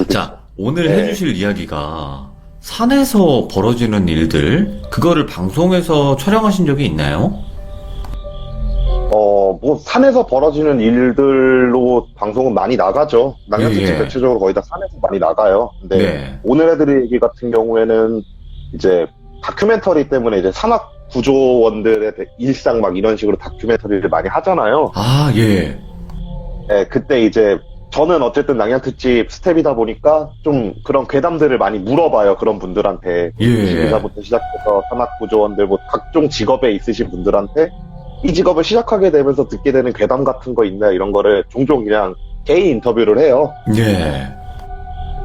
자, 오늘 네. 해주실 이야기가 산에서 벌어지는 일들, 그거를 방송에서 촬영하신 적이 있나요? 뭐, 산에서 벌어지는 일들로 방송은 많이 나가죠. 낭양특집 예. 대체적으로 거의 다 산에서 많이 나가요. 근데 네. 오늘 해드릴 얘기 같은 경우에는 이제 다큐멘터리 때문에 이제 산악 구조원들의 일상 막 이런 식으로 다큐멘터리를 많이 하잖아요. 아, 예. 네, 그때 이제 저는 어쨌든 낭양특집 스텝이다 보니까 좀 그런 괴담들을 많이 물어봐요. 그런 분들한테. 예. 시민사부터 시작해서 산악 구조원들 뭐 각종 직업에 있으신 분들한테 이 직업을 시작하게 되면서 듣게 되는 괴담 같은 거 있나 이런 거를 종종 그냥 개인 인터뷰를 해요. 예.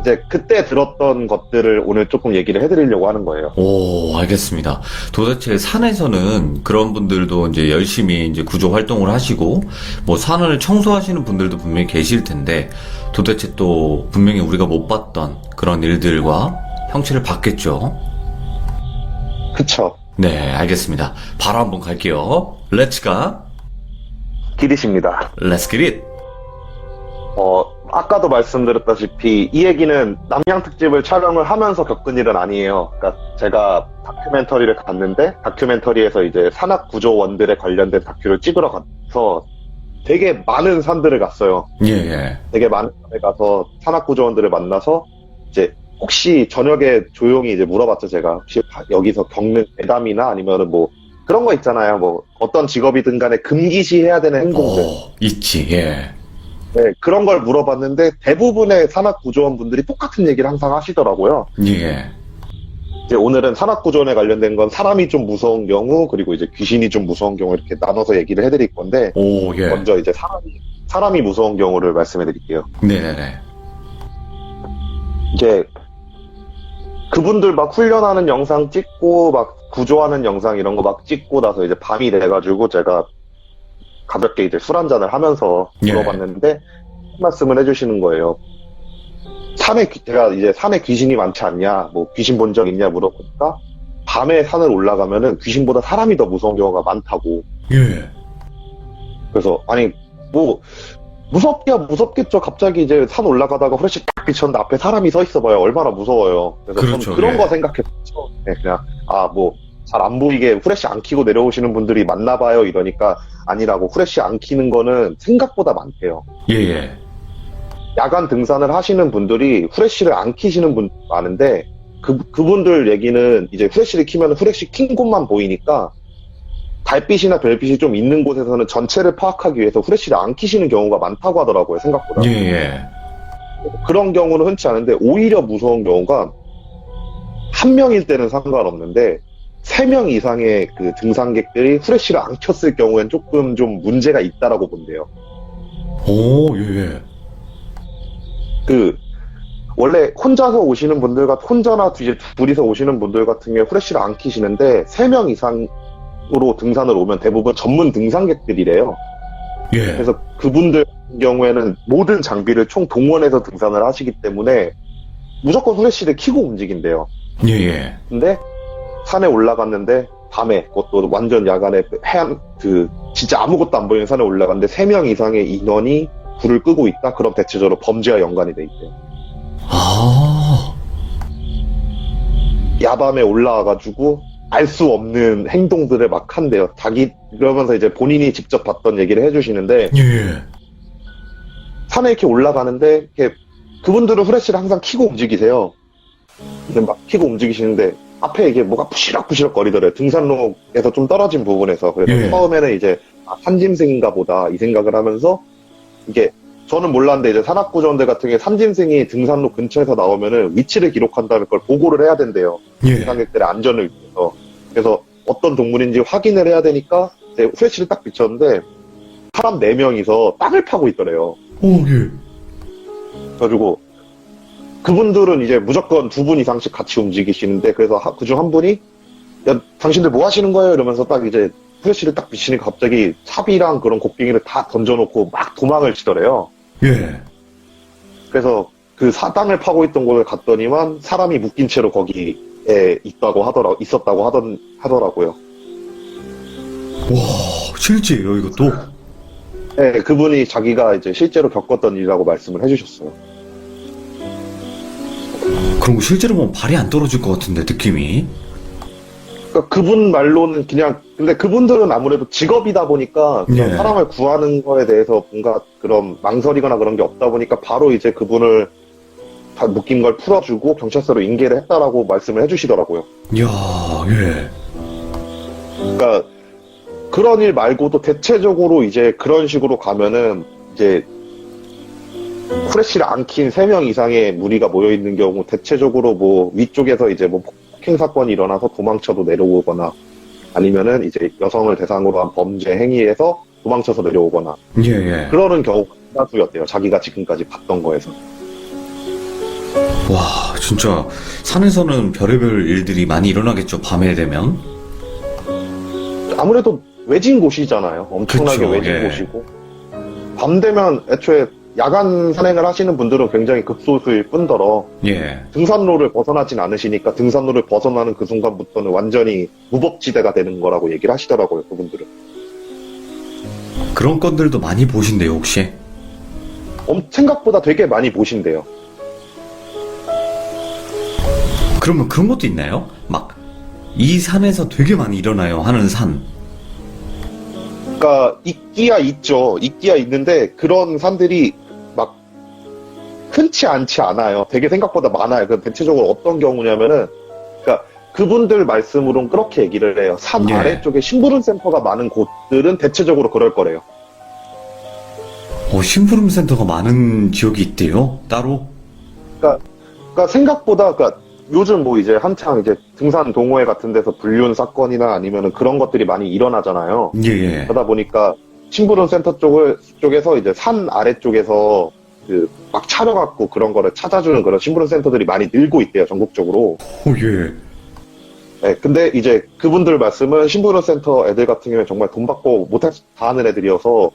이제 그때 들었던 것들을 오늘 조금 얘기를 해드리려고 하는 거예요. 오, 알겠습니다. 도대체 산에서는 그런 분들도 이제 열심히 이제 구조 활동을 하시고, 뭐 산을 청소하시는 분들도 분명히 계실 텐데, 도대체 또 분명히 우리가 못 봤던 그런 일들과 형체를 봤겠죠? 그쵸. 네, 알겠습니다. 바로 한번 갈게요. Let's go. 기리십니다. Let's get it. 아까도 말씀드렸다시피 이 얘기는 남양 특집을 촬영을 하면서 겪은 일은 아니에요. 그러니까 제가 다큐멘터리를 갔는데 다큐멘터리에서 이제 산악 구조원들에 관련된 다큐를 찍으러 가서 되게 많은 산들을 갔어요. 예, 예. 되게 많은 산에 가서 산악 구조원들을 만나서 이제 혹시 저녁에 조용히 이제 물어봤죠. 제가 혹시 여기서 겪는 괴담이나 아니면은 뭐 그런 거 있잖아요. 뭐 어떤 직업이든 간에 금기시 해야 되는 행동들. 있지, 예. 네, 그런 걸 물어봤는데 대부분의 산악구조원분들이 똑같은 얘기를 항상 하시더라고요. 예. 이제 오늘은 산악구조원에 관련된 건 사람이 좀 무서운 경우 그리고 이제 귀신이 좀 무서운 경우 이렇게 나눠서 얘기를 해드릴 건데 오, 예. 먼저 이제 사람이 무서운 경우를 말씀해드릴게요. 네네네. 이제 그분들 막 훈련하는 영상 찍고 막 구조하는 영상 이런 거 막 찍고 나서 이제 밤이 돼가지고 제가 가볍게 이제 술 한잔을 하면서 예. 물어봤는데 한 말씀을 해주시는 거예요. 제가 이제 산에 귀신이 많지 않냐, 뭐 귀신 본 적 있냐 물어보니까 밤에 산을 올라가면은 귀신보다 사람이 더 무서운 경우가 많다고. 예. 그래서 아니 뭐 무섭겠죠. 갑자기 이제 산 올라가다가 후레쉬 딱 비쳤는데 앞에 사람이 서 있어봐요. 얼마나 무서워요. 그래서 그렇죠, 저는 그런 예. 거 생각했죠. 네, 그냥 뭐 잘 안 보이게 후레쉬 안 켜고 내려오시는 분들이 많나 봐요. 이러니까 아니라고 후레쉬 안 켜는 거는 생각보다 많대요. 예, 예. 야간 등산을 하시는 분들이 후레쉬를 안 켜시는 분 많은데 그분들 얘기는 이제 후레쉬를 켜면 후레쉬 킨 곳만 보이니까 달빛이나 별빛이 좀 있는 곳에서는 전체를 파악하기 위해서 후레쉬를 안 켜시는 경우가 많다고 하더라고요. 생각보다. 예, 예. 그런 경우는 흔치 않은데 오히려 무서운 경우가 한 명일 때는 상관없는데 3명 이상의 그 등산객들이 후레쉬를 안 켰을 경우엔 조금 좀 문제가 있다라고 본대요. 오, 예, 예. 원래 혼자서 오시는 분들 혼자나 이제 둘이서 오시는 분들 같은 경우에 후레쉬를 안 켜시는데 3명 이상으로 등산을 오면 대부분 전문 등산객들이래요. 예. 그래서 그분들 같은 경우에는 모든 장비를 총 동원해서 등산을 하시기 때문에 무조건 후레쉬를 켜고 움직인대요. 예, 예. 근데 산에 올라갔는데 밤에 그것도 완전 야간에 진짜 아무것도 안 보이는 산에 올라갔는데 3명 이상의 인원이 불을 끄고 있다? 그럼 대체적으로 범죄와 연관이 돼 있대요. 아, 야밤에 올라와가지고 알 수 없는 행동들을 막 한대요. 이러면서 이제 본인이 직접 봤던 얘기를 해주시는데 예, 예. 산에 이렇게 올라가는데 그분들은 후레쉬를 항상 켜고 움직이세요. 근데 막 켜고 움직이시는데 앞에 이게 뭐가 푸시럭푸시럭 거리더래요. 등산로에서 좀 떨어진 부분에서. 그래서 예. 처음에는 이제 산짐승인가 보다 이 생각을 하면서 이게 저는 몰랐는데 이제 산악구조원들 같은 경우에 산짐승이 등산로 근처에서 나오면은 위치를 기록한 다음에 그걸 보고를 해야 된대요. 예. 등산객들의 안전을 위해서. 그래서 어떤 동물인지 확인을 해야 되니까 이제 후레쉬를 딱 비쳤는데 사람 4명이서 땅을 파고 있더래요. 오, 예. 그래가지고 그분들은 이제 무조건 2분 이상씩 같이 움직이시는데 그래서 그중 한 분이 야 당신들 뭐 하시는 거예요? 이러면서 딱 이제 후레쉬를 딱 비치니까 갑자기 차비랑 그런 곡괭이를 다 던져놓고 막 도망을 치더래요. 예. 그래서 그 땅을 파고 있던 곳에 갔더니만 사람이 묶인 채로 거기에 있었다고 하더라고요. 와, 실제예요, 이것도? 네, 그분이 자기가 이제 실제로 겪었던 일이라고 말씀을 해주셨어요. 그런 거 실제로 보면 발이 안 떨어질 것 같은데, 느낌이. 그러니까 그분 말로는 그냥, 근데 그분들은 아무래도 직업이다 보니까 그런 예. 사람을 구하는 거에 대해서 뭔가 그런 망설이거나 그런 게 없다 보니까 바로 이제 그분을 다 묶인 걸 풀어주고 경찰서로 인계를 했다라고 말씀을 해주시더라고요. 이야, 예. 그러니까 그런 일 말고도 대체적으로 이제 그런 식으로 가면은 이제 후레쉬를 안 킨 3명 이상의 무리가 모여 있는 경우 대체적으로 뭐 위쪽에서 이제 뭐 폭행 사건이 일어나서 도망쳐도 내려오거나 아니면은 이제 여성을 대상으로 한 범죄 행위에서 도망쳐서 내려오거나 예, 예. 그러는 경우가 대다수였대요. 자기가 지금까지 봤던 거에서. 와, 진짜, 산에서는 별의별 일들이 많이 일어나겠죠, 밤에 되면. 아무래도 외진 곳이잖아요. 엄청나게 그쵸, 외진 예. 곳이고 밤 되면 애초에 야간 산행을 하시는 분들은 굉장히 극소수일 뿐더러 예. 등산로를 벗어나진 않으시니까 등산로를 벗어나는 그 순간부터는 완전히 무법지대가 되는 거라고 얘기를 하시더라고요, 그분들은. 그런 건들도 많이 보신대요, 혹시? 생각보다 되게 많이 보신대요. 그러면 그런 것도 있나요? 막, 이 산에서 되게 많이 일어나요, 하는 산. 그러니까 있기야 있죠. 있기야 있는데 그런 산들이 막 흔치 않지 않아요. 되게 생각보다 많아요. 그 대체적으로 어떤 경우냐면은 그러니까 그분들 말씀으로는 그렇게 얘기를 해요. 산 예. 아래쪽에 심부름 센터가 많은 곳들은 대체적으로 그럴 거래요. 심부름 센터가 많은 지역이 있대요, 따로? 그러니까 생각보다 그러니까 요즘 뭐 이제 한창 이제 등산 동호회 같은 데서 불륜 사건이나 아니면은 그런 것들이 많이 일어나잖아요. 예, 예. 그러다 보니까 심부름 센터 쪽에서 이제 산 아래쪽에서 그 막 차려갖고 그런 거를 찾아주는 그런 심부름 센터들이 많이 늘고 있대요, 전국적으로. 예. 네, 근데 이제 그분들 말씀은 심부름 센터 애들 같은 경우에 정말 돈 받고 못할 다 하는 애들이어서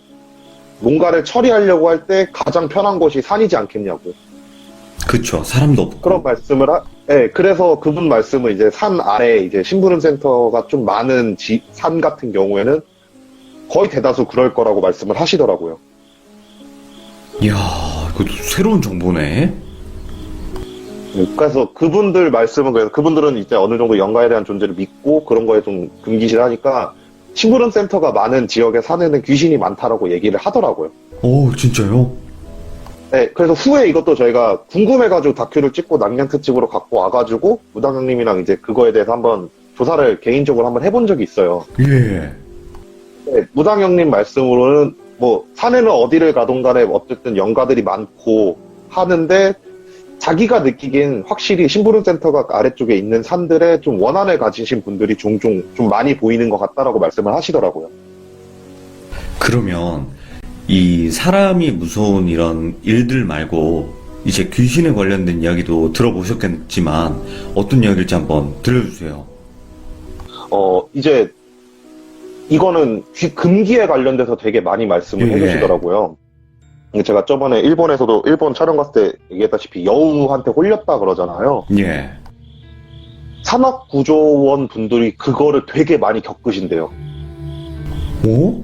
뭔가를 처리하려고 할 때 가장 편한 곳이 산이지 않겠냐고. 그쵸, 사람도 없고. 그런 말씀을 네, 그래서 그분 말씀은 이제 산 아래 이제 심부름 센터가 좀 많은 산 같은 경우에는 거의 대다수 그럴 거라고 말씀을 하시더라고요. 이야, 이거 새로운 정보네. 그래서 그분들 말씀은 그래서 그분들은 이제 어느 정도 영가에 대한 존재를 믿고 그런 거에 좀 금기실하니까 심부름 센터가 많은 지역의 산에는 귀신이 많다라고 얘기를 하더라고요. 오, 진짜요? 네, 그래서 후에 이것도 저희가 궁금해가지고 다큐를 찍고 남양 특집으로 갖고 와가지고 무당형님이랑 이제 그거에 대해서 한번 조사를 개인적으로 한번 해본 적이 있어요. 예. 네, 무당형님 말씀으로는 뭐 산에는 어디를 가든 간에 어쨌든 영가들이 많고 하는데 자기가 느끼기엔 확실히 심부름센터가 아래쪽에 있는 산들에 좀 원한을 가지신 분들이 종종 좀 많이 보이는 것 같다라고 말씀을 하시더라고요. 그러면 이 사람이 무서운 이런 일들 말고 이제 귀신에 관련된 이야기도 들어보셨겠지만 어떤 이야기일지 한번 들려주세요. 이제 이거는 금기에 관련돼서 되게 많이 말씀을 예. 해주시더라고요. 제가 저번에 일본에서도 일본 촬영 갔을 때 얘기했다시피 여우한테 홀렸다 그러잖아요. 예. 산악구조원 분들이 그거를 되게 많이 겪으신대요. 오?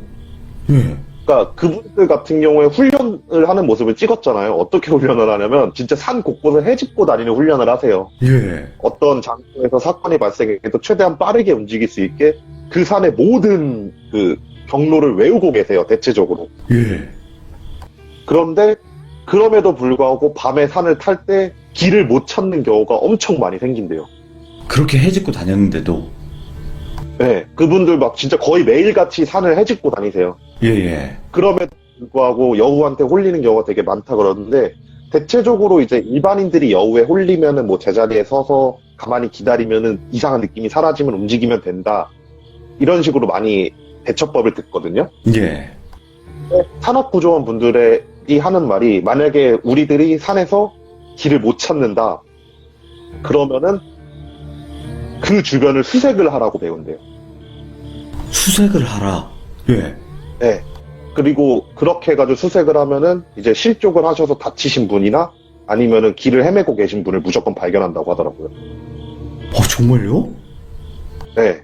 예. 그러니까 그분들 같은 경우에 훈련을 하는 모습을 찍었잖아요. 어떻게 훈련을 하냐면 진짜 산 곳곳을 헤집고 다니는 훈련을 하세요. 예. 어떤 장소에서 사건이 발생해도 최대한 빠르게 움직일 수 있게 그 산의 모든 그 경로를 외우고 계세요. 대체적으로. 예. 그런데 그럼에도 불구하고 밤에 산을 탈 때 길을 못 찾는 경우가 엄청 많이 생긴대요. 그렇게 해집고 다녔는데도. 네, 그분들 막 진짜 거의 매일같이 산을 헤집고 다니세요. 예예. 그럼에도 불구하고 여우한테 홀리는 경우가 되게 많다 그러는데 대체적으로 이제 일반인들이 여우에 홀리면은 뭐 제자리에 서서 가만히 기다리면은 이상한 느낌이 사라지면 움직이면 된다. 이런 식으로 많이 대처법을 듣거든요. 예. 산악구조원 분들이 하는 말이 만약에 우리들이 산에서 길을 못 찾는다. 그러면은 그 주변을 수색을 하라고 배운대요. 수색을 하라. 예. 네. 그리고 그렇게 해가지고 수색을 하면은 이제 실족을 하셔서 다치신 분이나 아니면은 길을 헤매고 계신 분을 무조건 발견한다고 하더라고요. 정말요? 네.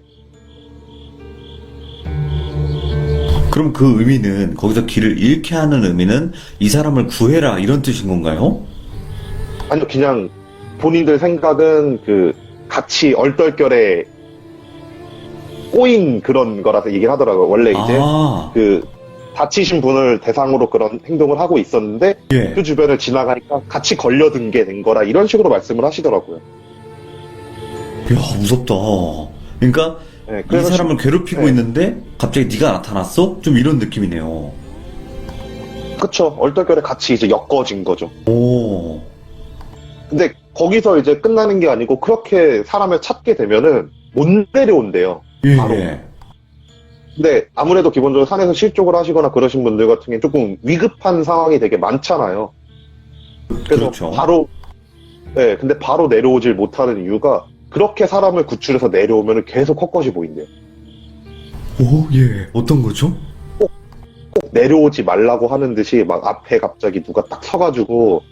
그럼 그 의미는 거기서 길을 잃게 하는 의미는 이 사람을 구해라 이런 뜻인 건가요? 아니요, 그냥 본인들 생각은 그 같이 얼떨결에 꼬인 그런 거라서 얘기를 하더라고요. 원래 이제 아, 그 다치신 분을 대상으로 그런 행동을 하고 있었는데 예. 그 주변을 지나가니까 같이 걸려든 게 된 거라 이런 식으로 말씀을 하시더라고요. 야, 무섭다. 그러니까 네, 이 그래서 사람을 괴롭히고 네. 있는데 갑자기 네가 나타났어? 좀 이런 느낌이네요. 그쵸. 얼떨결에 같이 이제 엮어진 거죠. 오, 근데 거기서 이제 끝나는 게 아니고 그렇게 사람을 찾게 되면은 못 내려온대요. 예, 바로. 예. 근데 아무래도 기본적으로 산에서 실족을 하시거나 그러신 분들 같은 경우는 조금 위급한 상황이 되게 많잖아요. 그래서 그렇죠. 바로, 네, 근데 바로 내려오질 못하는 이유가 그렇게 사람을 구출해서 내려오면 계속 헛것이 보인대요. 오, 예. 어떤 거죠? 꼭 내려오지 말라고 하는 듯이 막 앞에 갑자기 누가 딱 서가지고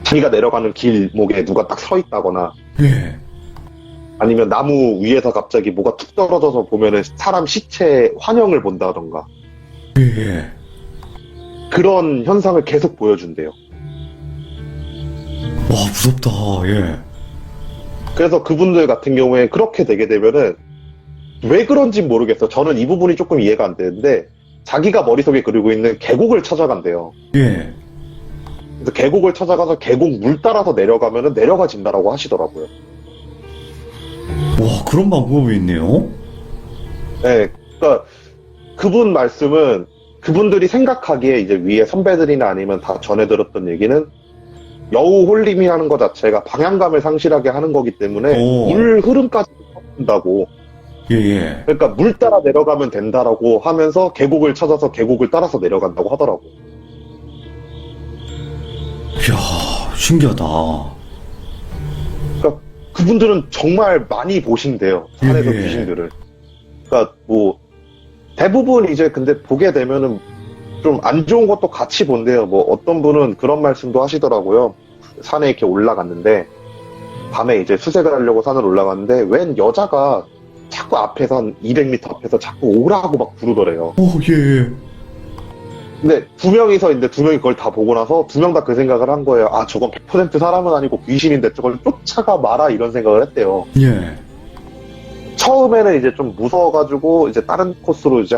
자기가 내려가는 길목에 누가 딱 서 있다거나 예. 아니면 나무 위에서 갑자기 뭐가 툭 떨어져서 보면은 사람 시체 환영을 본다던가 예, 예. 그런 현상을 계속 보여준대요. 와, 무섭다. 예. 그래서 그분들 같은 경우에 그렇게 되게 되면은 왜 그런진 모르겠어. 저는 이 부분이 조금 이해가 안 되는데 자기가 머릿속에 그리고 있는 계곡을 찾아간대요. 예. 그래서 계곡을 찾아가서 계곡 물 따라서 내려가면은 내려가진다라고 하시더라고요. 와, 그런 방법이 있네요. 네, 그러니까 그분 말씀은 그분들이 생각하기에 이제 위에 선배들이나 아니면 다 전해 들었던 얘기는 여우 홀림이라는 것 자체가 방향감을 상실하게 하는 거기 때문에 오. 물 흐름까지 된다고. 예, 예. 그러니까 물 따라 내려가면 된다라고 하면서 계곡을 찾아서 계곡을 따라서 내려간다고 하더라고요. 이야, 신기하다. 그러니까 그분들은 정말 많이 보신대요. 산에서 예. 귀신들을. 그러니까 뭐 대부분 이제 근데 보게 되면은 좀 안 좋은 것도 같이 본대요. 뭐 어떤 분은 그런 말씀도 하시더라고요. 산에 이렇게 올라갔는데 밤에 이제 수색을 하려고 산을 올라갔는데 웬 여자가 자꾸 앞에서 한 200m 앞에서 자꾸 오라고 막 부르더래요. 오, 예. 근데 두 명이서 있는데 두 명이 그걸 다 보고 나서 두 명 다 그 생각을 한 거예요. 아, 저건 100% 사람은 아니고 귀신인데 저걸 쫓아가 마라 이런 생각을 했대요. 예. 처음에는 이제 좀 무서워가지고 이제 다른 코스로 이제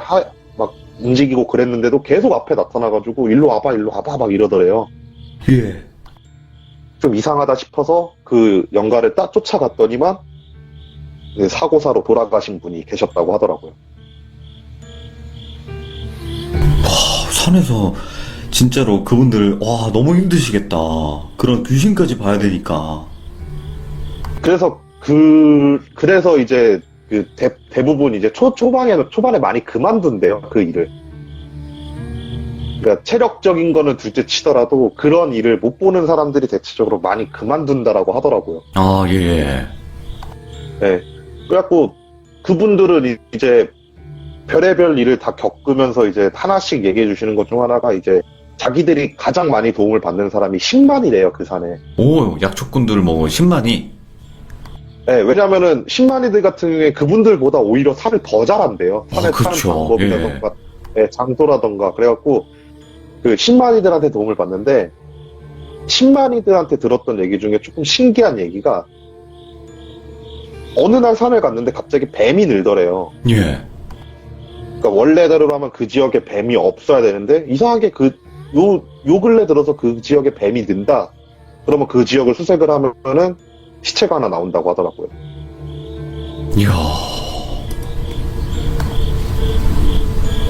막 움직이고 그랬는데도 계속 앞에 나타나가지고 일로 와봐 막 이러더래요. 예. 좀 이상하다 싶어서 그 영가를 딱 쫓아갔더니만 이제 사고사로 돌아가신 분이 계셨다고 하더라고요. 산에서 진짜로 그분들, 와, 너무 힘드시겠다. 그런 귀신까지 봐야 되니까. 그래서 이제 그 대부분 이제 초반에 많이 그만둔대요, 그 일을. 그러니까 체력적인 거는 둘째 치더라도 그런 일을 못 보는 사람들이 대체적으로 많이 그만둔다라고 하더라고요. 아, 예, 예. 네. 그래갖고 그분들은 이제 별의별 일을 다 겪으면서 이제 하나씩 얘기해 주시는 것 중 하나가 이제 자기들이 가장 많이 도움을 받는 사람이 10만이래요, 그 산에. 오, 약초꾼들 뭐, 10만이. 네, 왜냐면은 10만이들 같은 경우에 그분들보다 오히려 산을 더 잘한대요. 산에 사는 그쵸. 방법이라던가, 네, 장소라던가. 그래갖고 그 10만이들한테 도움을 받는데 10만이들한테 들었던 얘기 중에 조금 신기한 얘기가 어느 날 산을 갔는데 갑자기 뱀이 늘더래요. 예. 그러니까 원래대로라면 그 지역에 뱀이 없어야 되는데 이상하게 요 근래 들어서 그 지역에 뱀이 는다. 그러면 그 지역을 수색을 하면은 시체가 하나 나온다고 하더라고요. 이야.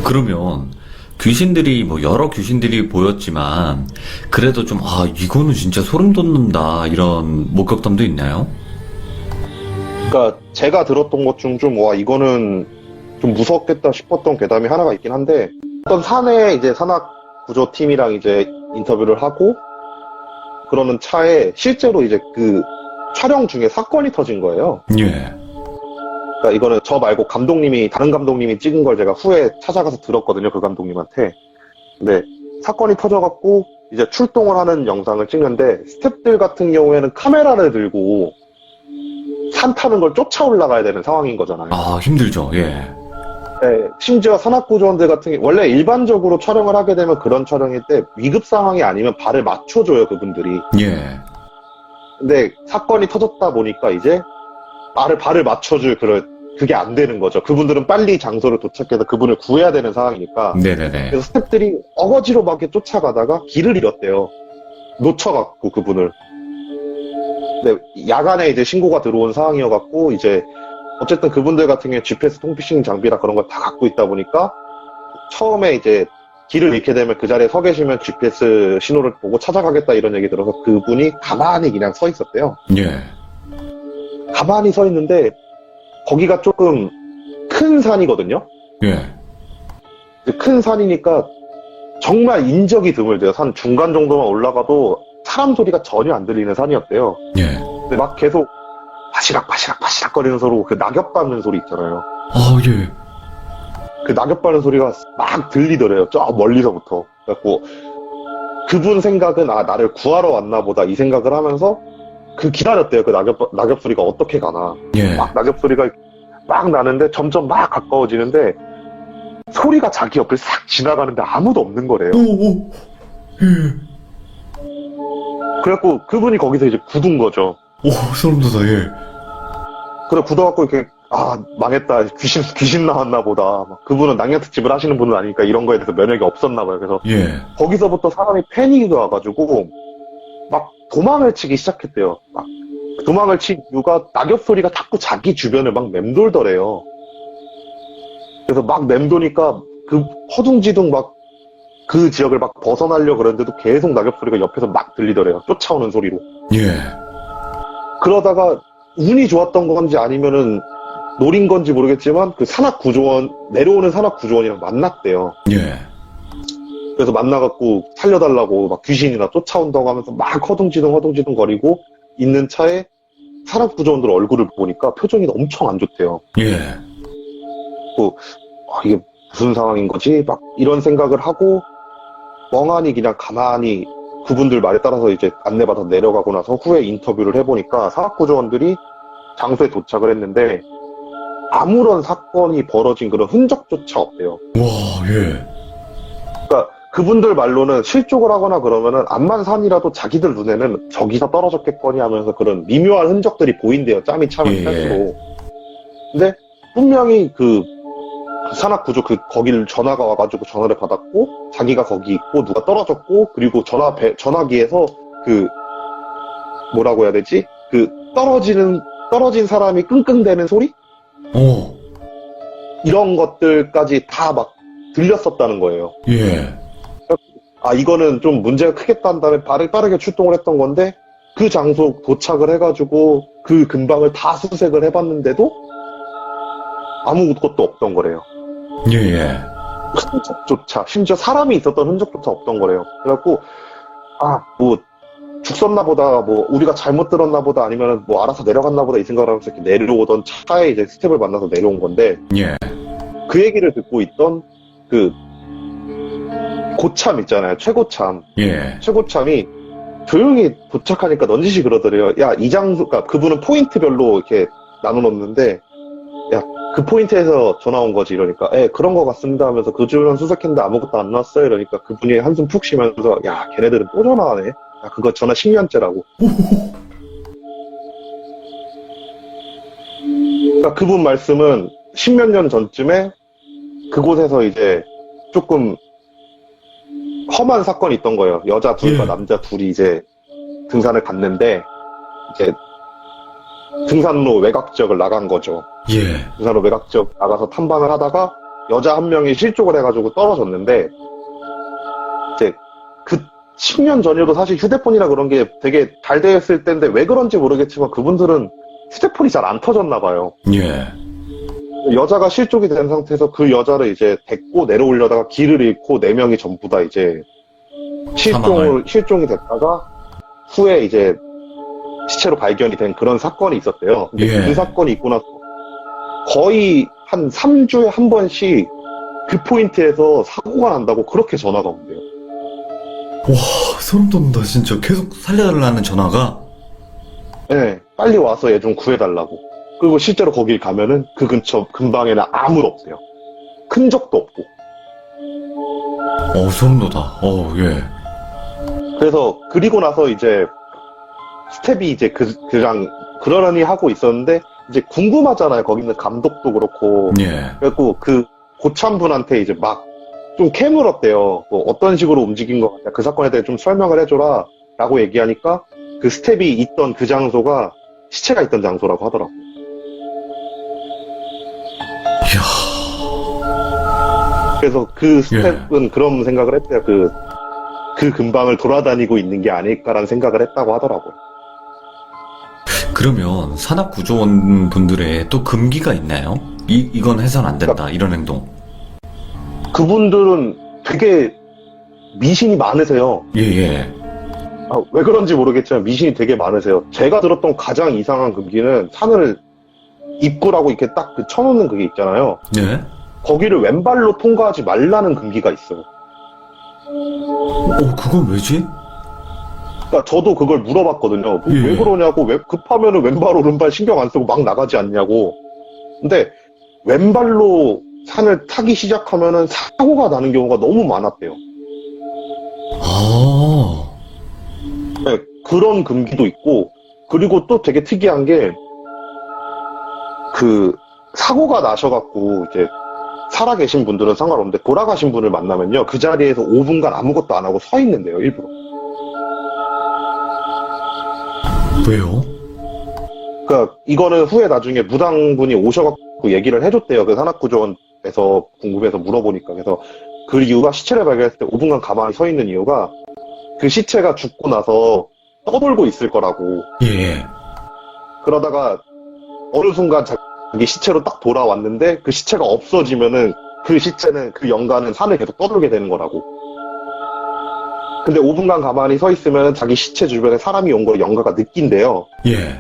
그러면 귀신들이 뭐 여러 귀신들이 보였지만 그래도 좀 이거는 진짜 소름 돋는다 이런 목격담도 있나요? 그러니까 제가 들었던 것 중 좀 와 이거는 좀 무섭겠다 싶었던 괴담이 하나가 있긴 한데 어떤 산에 이제 산악구조팀이랑 이제 인터뷰를 하고 그러는 차에 실제로 이제 그 촬영 중에 사건이 터진 거예요. 예. 그러니까 이거는 저 말고 다른 감독님이 찍은 걸 제가 후에 찾아가서 들었거든요, 그 감독님한테. 근데 사건이 터져갖고 이제 출동을 하는 영상을 찍는데 스태프들 같은 경우에는 카메라를 들고 산 타는 걸 쫓아 올라가야 되는 상황인 거잖아요. 아, 힘들죠. 예. 네, 심지어 산악구조원들 같은 경우 원래 일반적으로 촬영을 하게 되면 그런 촬영일 때 위급 상황이 아니면 발을 맞춰줘요, 그분들이. 예. 근데 사건이 터졌다 보니까 이제 발을 맞춰줄 그게 안 되는 거죠. 그분들은 빨리 장소를 도착해서 그분을 구해야 되는 상황이니까. 네네네. 그래서 스태프들이 어거지로 막 이렇게 쫓아가다가 길을 잃었대요. 놓쳐갖고 그분을. 근데 야간에 이제 신고가 들어온 상황이어갖고 이제 어쨌든 그분들 같은 경우에 GPS 통피싱 장비라 그런 걸 다 갖고 있다 보니까 처음에 이제 길을 잃게 되면 그 자리에 서 계시면 GPS 신호를 보고 찾아가겠다 이런 얘기 들어서 그분이 가만히 그냥 서 있었대요. 예. 가만히 서 있는데 거기가 조금 큰 산이거든요. 예. 큰 산이니까 정말 인적이 드물대요. 산 중간 정도만 올라가도 사람 소리가 전혀 안 들리는 산이었대요. 예. 근데 막 계속 바시락 거리는 소리, 그 낙엽 밟는 소리 있잖아요. 예. 그 낙엽 밟는 소리가 막 들리더래요. 저 멀리서부터. 그래갖고 그분 생각은 나를 구하러 왔나 보다 이 생각을 하면서 기다렸대요. 그 낙엽 소리가 어떻게 가나. 예. 막 낙엽 소리가 막 나는데 점점 막 가까워지는데 소리가 자기 옆을 싹 지나가는데 아무도 없는 거래요. 예. 그래갖고 그분이 거기서 이제 굳은 거죠. 소름 돋아, 예. 그래 굳어갖고 이렇게 망했다. 귀신 나왔나 보다. 막 그분은 낭량특집을 하시는 분은 아니니까 이런 거에 대해서 면역이 없었나 봐요. 그래서 예. 거기서부터 사람이 패닉이 와가지고 막 도망을 치기 시작했대요. 막 도망을 친 이유가 낙엽 소리가 자꾸 자기 주변을 막 맴돌더래요. 그래서 막 맴도니까 그 허둥지둥 막 그 지역을 막 벗어나려고 그러는데도 계속 낙엽 소리가 옆에서 막 들리더래요. 쫓아오는 소리로. 예. 그러다가 운이 좋았던 건지 아니면은 노린 건지 모르겠지만 그 내려오는 산악구조원이랑 만났대요. 예. 그래서 만나갖고 살려달라고 막 귀신이나 쫓아온다고 하면서 막 허둥지둥 거리고 있는 차에 산악구조원들 얼굴을 보니까 표정이 엄청 안 좋대요. 예. 이게 무슨 상황인 거지? 막 이런 생각을 하고 멍하니 그냥 가만히 그분들 말에 따라서 이제 안내받아 내려가고 나서 후에 인터뷰를 해보니까 산악구조원들이 장소에 도착을 했는데 아무런 사건이 벌어진 그런 흔적조차 없대요. 와, 예. 그러니까 그분들 말로는 실족을 하거나 그러면은 암만산이라도 자기들 눈에는 저기서 떨어졌겠거니 하면서 그런 미묘한 흔적들이 보인대요. 짬이 차면 예. 탈수록. 근데 분명히 그 산악구조 거기를 전화가 와가지고 전화를 받았고 자기가 거기 있고 누가 떨어졌고 그리고 전화기에서 뭐라고 해야 되지? 떨어진 사람이 끙끙대는 소리? 이런 것들까지 다 막 들렸었다는 거예요. 예. 이거는 좀 문제가 크겠다는 다음에 빠르게 출동을 했던 건데 그 장소 도착을 해가지고 그 근방을 다 수색을 해봤는데도 아무것도 없던 거래요. 예. 흔적조차, 심지어 사람이 있었던 흔적조차 없던 거래요. 그래갖고 뭐 죽었나 보다, 뭐 우리가 잘못 들었나 보다, 아니면 뭐 알아서 내려갔나 보다 이 생각을 하면서 이렇게 내려오던 차에 이제 스텝을 만나서 내려온 건데 예. 그 얘기를 듣고 있던 그 고참 있잖아요. 최고참. 예. 최고참이 조용히 도착하니까 넌지시 그러더래요. 야, 이 장소, 그러니까 그분은 포인트별로 이렇게 나눠놓는데, 야, 그 포인트에서 전화 온 거지. 이러니까, 그런 거 같습니다 하면서 그 주변 수색했는데 아무것도 안 나왔어요. 이러니까 그분이 한숨 푹 쉬면서, 야, 걔네들은 또 전화하네. 야, 그거 전화 10년째라고. 그러니까 그분 말씀은 10몇 년 전쯤에 그곳에서 이제 조금 험한 사건이 있던 거예요. 여자 둘과 예. 남자 둘이 이제 등산을 갔는데 이제 등산로 외곽 지역을 나간 거죠. 예. 등산로 외곽 지역 나가서 탐방을 하다가 여자 한 명이 실족을 해가지고 떨어졌는데 이제 그 10년 전이어도 사실 휴대폰이나 그런 게 되게 잘 되어 있을 때인데 왜 그런지 모르겠지만 그분들은 휴대폰이 잘 안 터졌나 봐요. 예. 여자가 실족이 된 상태에서 그 여자를 이제 데리고 내려오려다가 길을 잃고 4명이 전부 다 이제 실종이 됐다가 후에 이제 시체로 발견이 된 그런 사건이 있었대요. 근데 예. 그 사건이 있고 나서 거의 한 3주에 한 번씩 그 포인트에서 사고가 난다고 그렇게 전화가 온대요. 와, 소름 돋는다, 진짜. 계속 살려달라는 전화가. 네, 빨리 와서 얘 좀 구해달라고. 그리고 실제로 거길 가면은 그 근처 근방에는 아무도 없대요. 큰 적도 없고. 소름 돋아. 예. 그래서 그리고 나서 이제 스텝이 이제 그랑 그러려니 하고 있었는데, 이제 궁금하잖아요. 거기 있는 감독도 그렇고. 예. 그래갖고 그 고참분한테 이제 막 좀 캐물었대요. 뭐 어떤 식으로 움직인 거 같냐. 그 사건에 대해 좀 설명을 해줘라. 라고 얘기하니까 그 스텝이 있던 그 장소가 시체가 있던 장소라고 하더라고요. 이야. 그래서 그 스텝은 그런 생각을 했대요. 그 근방을 돌아다니고 있는 게 아닐까라는 생각을 했다고 하더라고요. 그러면 산악구조원 분들의 또 금기가 있나요? 이건 해선 안 된다. 이런 행동. 그분들은 되게 미신이 많으세요. 예. 왜 그런지 모르겠지만 미신이 되게 많으세요. 제가 들었던 가장 이상한 금기는 산을 입구라고 이렇게 딱 쳐놓는 그게 있잖아요. 예. 거기를 왼발로 통과하지 말라는 금기가 있어요. 그건 왜지? 그러니까 저도 그걸 물어봤거든요. 예. 왜 그러냐고, 왜 급하면은 왼발 오른발 신경 안 쓰고 막 나가지 않냐고. 근데 왼발로 산을 타기 시작하면은 사고가 나는 경우가 너무 많았대요. 네, 그런 금기도 있고, 그리고 또 되게 특이한 게, 사고가 나셔갖고, 이제, 살아계신 분들은 상관없는데, 돌아가신 분을 만나면요, 그 자리에서 5분간 아무것도 안 하고 서 있는데요, 일부러. 왜요? 그러니까, 이거는 후에 나중에 무당분이 오셔갖고 얘기를 해줬대요. 그 산악구조원에서 궁금해서 물어보니까. 그래서 그 이유가 시체를 발견했을 때 5분간 가만히 서 있는 이유가, 그 시체가 죽고 나서 떠돌고 있을 거라고. 예. 그러다가 어느 순간 자기 시체로 딱 돌아왔는데 그 시체가 없어지면은 그 시체는 그 영가는 산을 계속 떠돌게 되는 거라고. 근데 5분간 가만히 서 있으면 자기 시체 주변에 사람이 온 걸 영가가 느낀대요. 예.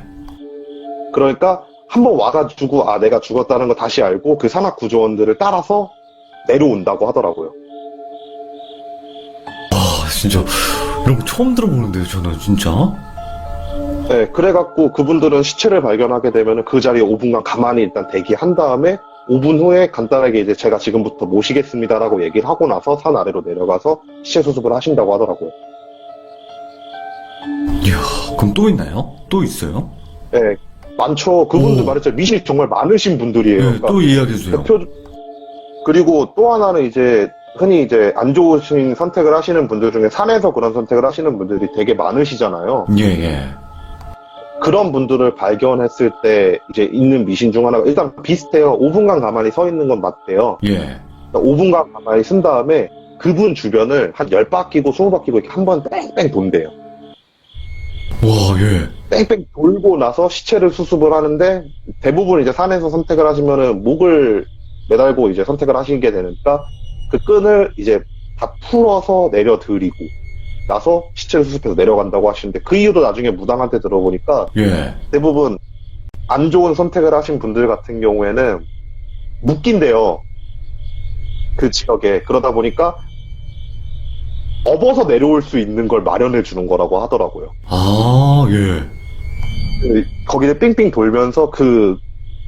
그러니까 한번 와가지고 내가 죽었다는 거 다시 알고 그 산악 구조원들을 따라서 내려온다고 하더라고요. 진짜 이런 거 처음 들어보는데요, 저는 진짜. 네, 그래갖고 그분들은 시체를 발견하게 되면 그 자리에 5분간 가만히 일단 대기한 다음에 5분 후에 간단하게 이제 제가 지금부터 모시겠습니다라고 얘기를 하고 나서 산 아래로 내려가서 시체 수습을 하신다고 하더라고요. 이야, 그럼 또 있나요? 또 있어요? 네, 많죠. 그분들 오. 말했죠. 미신이 정말 많으신 분들이에요. 네, 또 이야기해주세요. 그리고 또 하나는 이제 흔히 이제 안 좋으신 선택을 하시는 분들 중에 산에서 그런 선택을 하시는 분들이 되게 많으시잖아요. 예. 그런 분들을 발견했을 때 이제 있는 미신 중 하나가 일단 비슷해요. 5분간 가만히 서 있는 건 맞대요. 예. 5분간 가만히 쓴 다음에 그분 주변을 한 10바퀴고 20바퀴고 이렇게 한 번 뺑뺑 돈대요. 와, 예. 뺑뺑 돌고 나서 시체를 수습을 하는데 대부분 이제 산에서 선택을 하시면은 목을 매달고 이제 선택을 하시게 되니까 그 끈을 이제 다 풀어서 내려드리고 나서 시체를 수습해서 내려간다고 하시는데 그 이유도 나중에 무당한테 들어보니까 예. 대부분 안 좋은 선택을 하신 분들 같은 경우에는 묶인대요. 그 지역에. 그러다 보니까 업어서 내려올 수 있는 걸 마련해 주는 거라고 하더라고요. 예. 거기를 삥삥 돌면서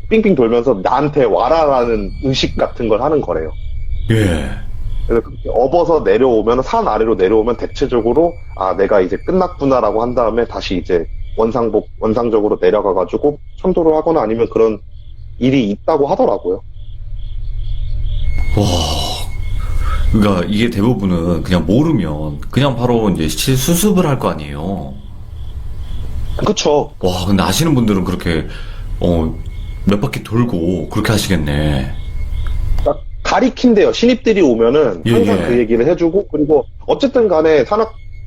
삥삥 돌면서 나한테 와라라는 의식 같은 걸 하는 거래요. 예. 그래서 그렇게 업어서 내려오면 산 아래로 내려오면 대체적으로 내가 이제 끝났구나라고 한 다음에 다시 이제 원상적으로 내려가가지고 천도를 하거나 아니면 그런 일이 있다고 하더라고요. 와. 그러니까 이게 대부분은 그냥 모르면 그냥 바로 이제 시체 수습을 할 거 아니에요. 그쵸. 와, 근데 아시는 분들은 그렇게 몇 바퀴 돌고 그렇게 하시겠네. 가리킨대요. 신입들이 오면은 항상 예. 그 얘기를 해주고 그리고 어쨌든 간에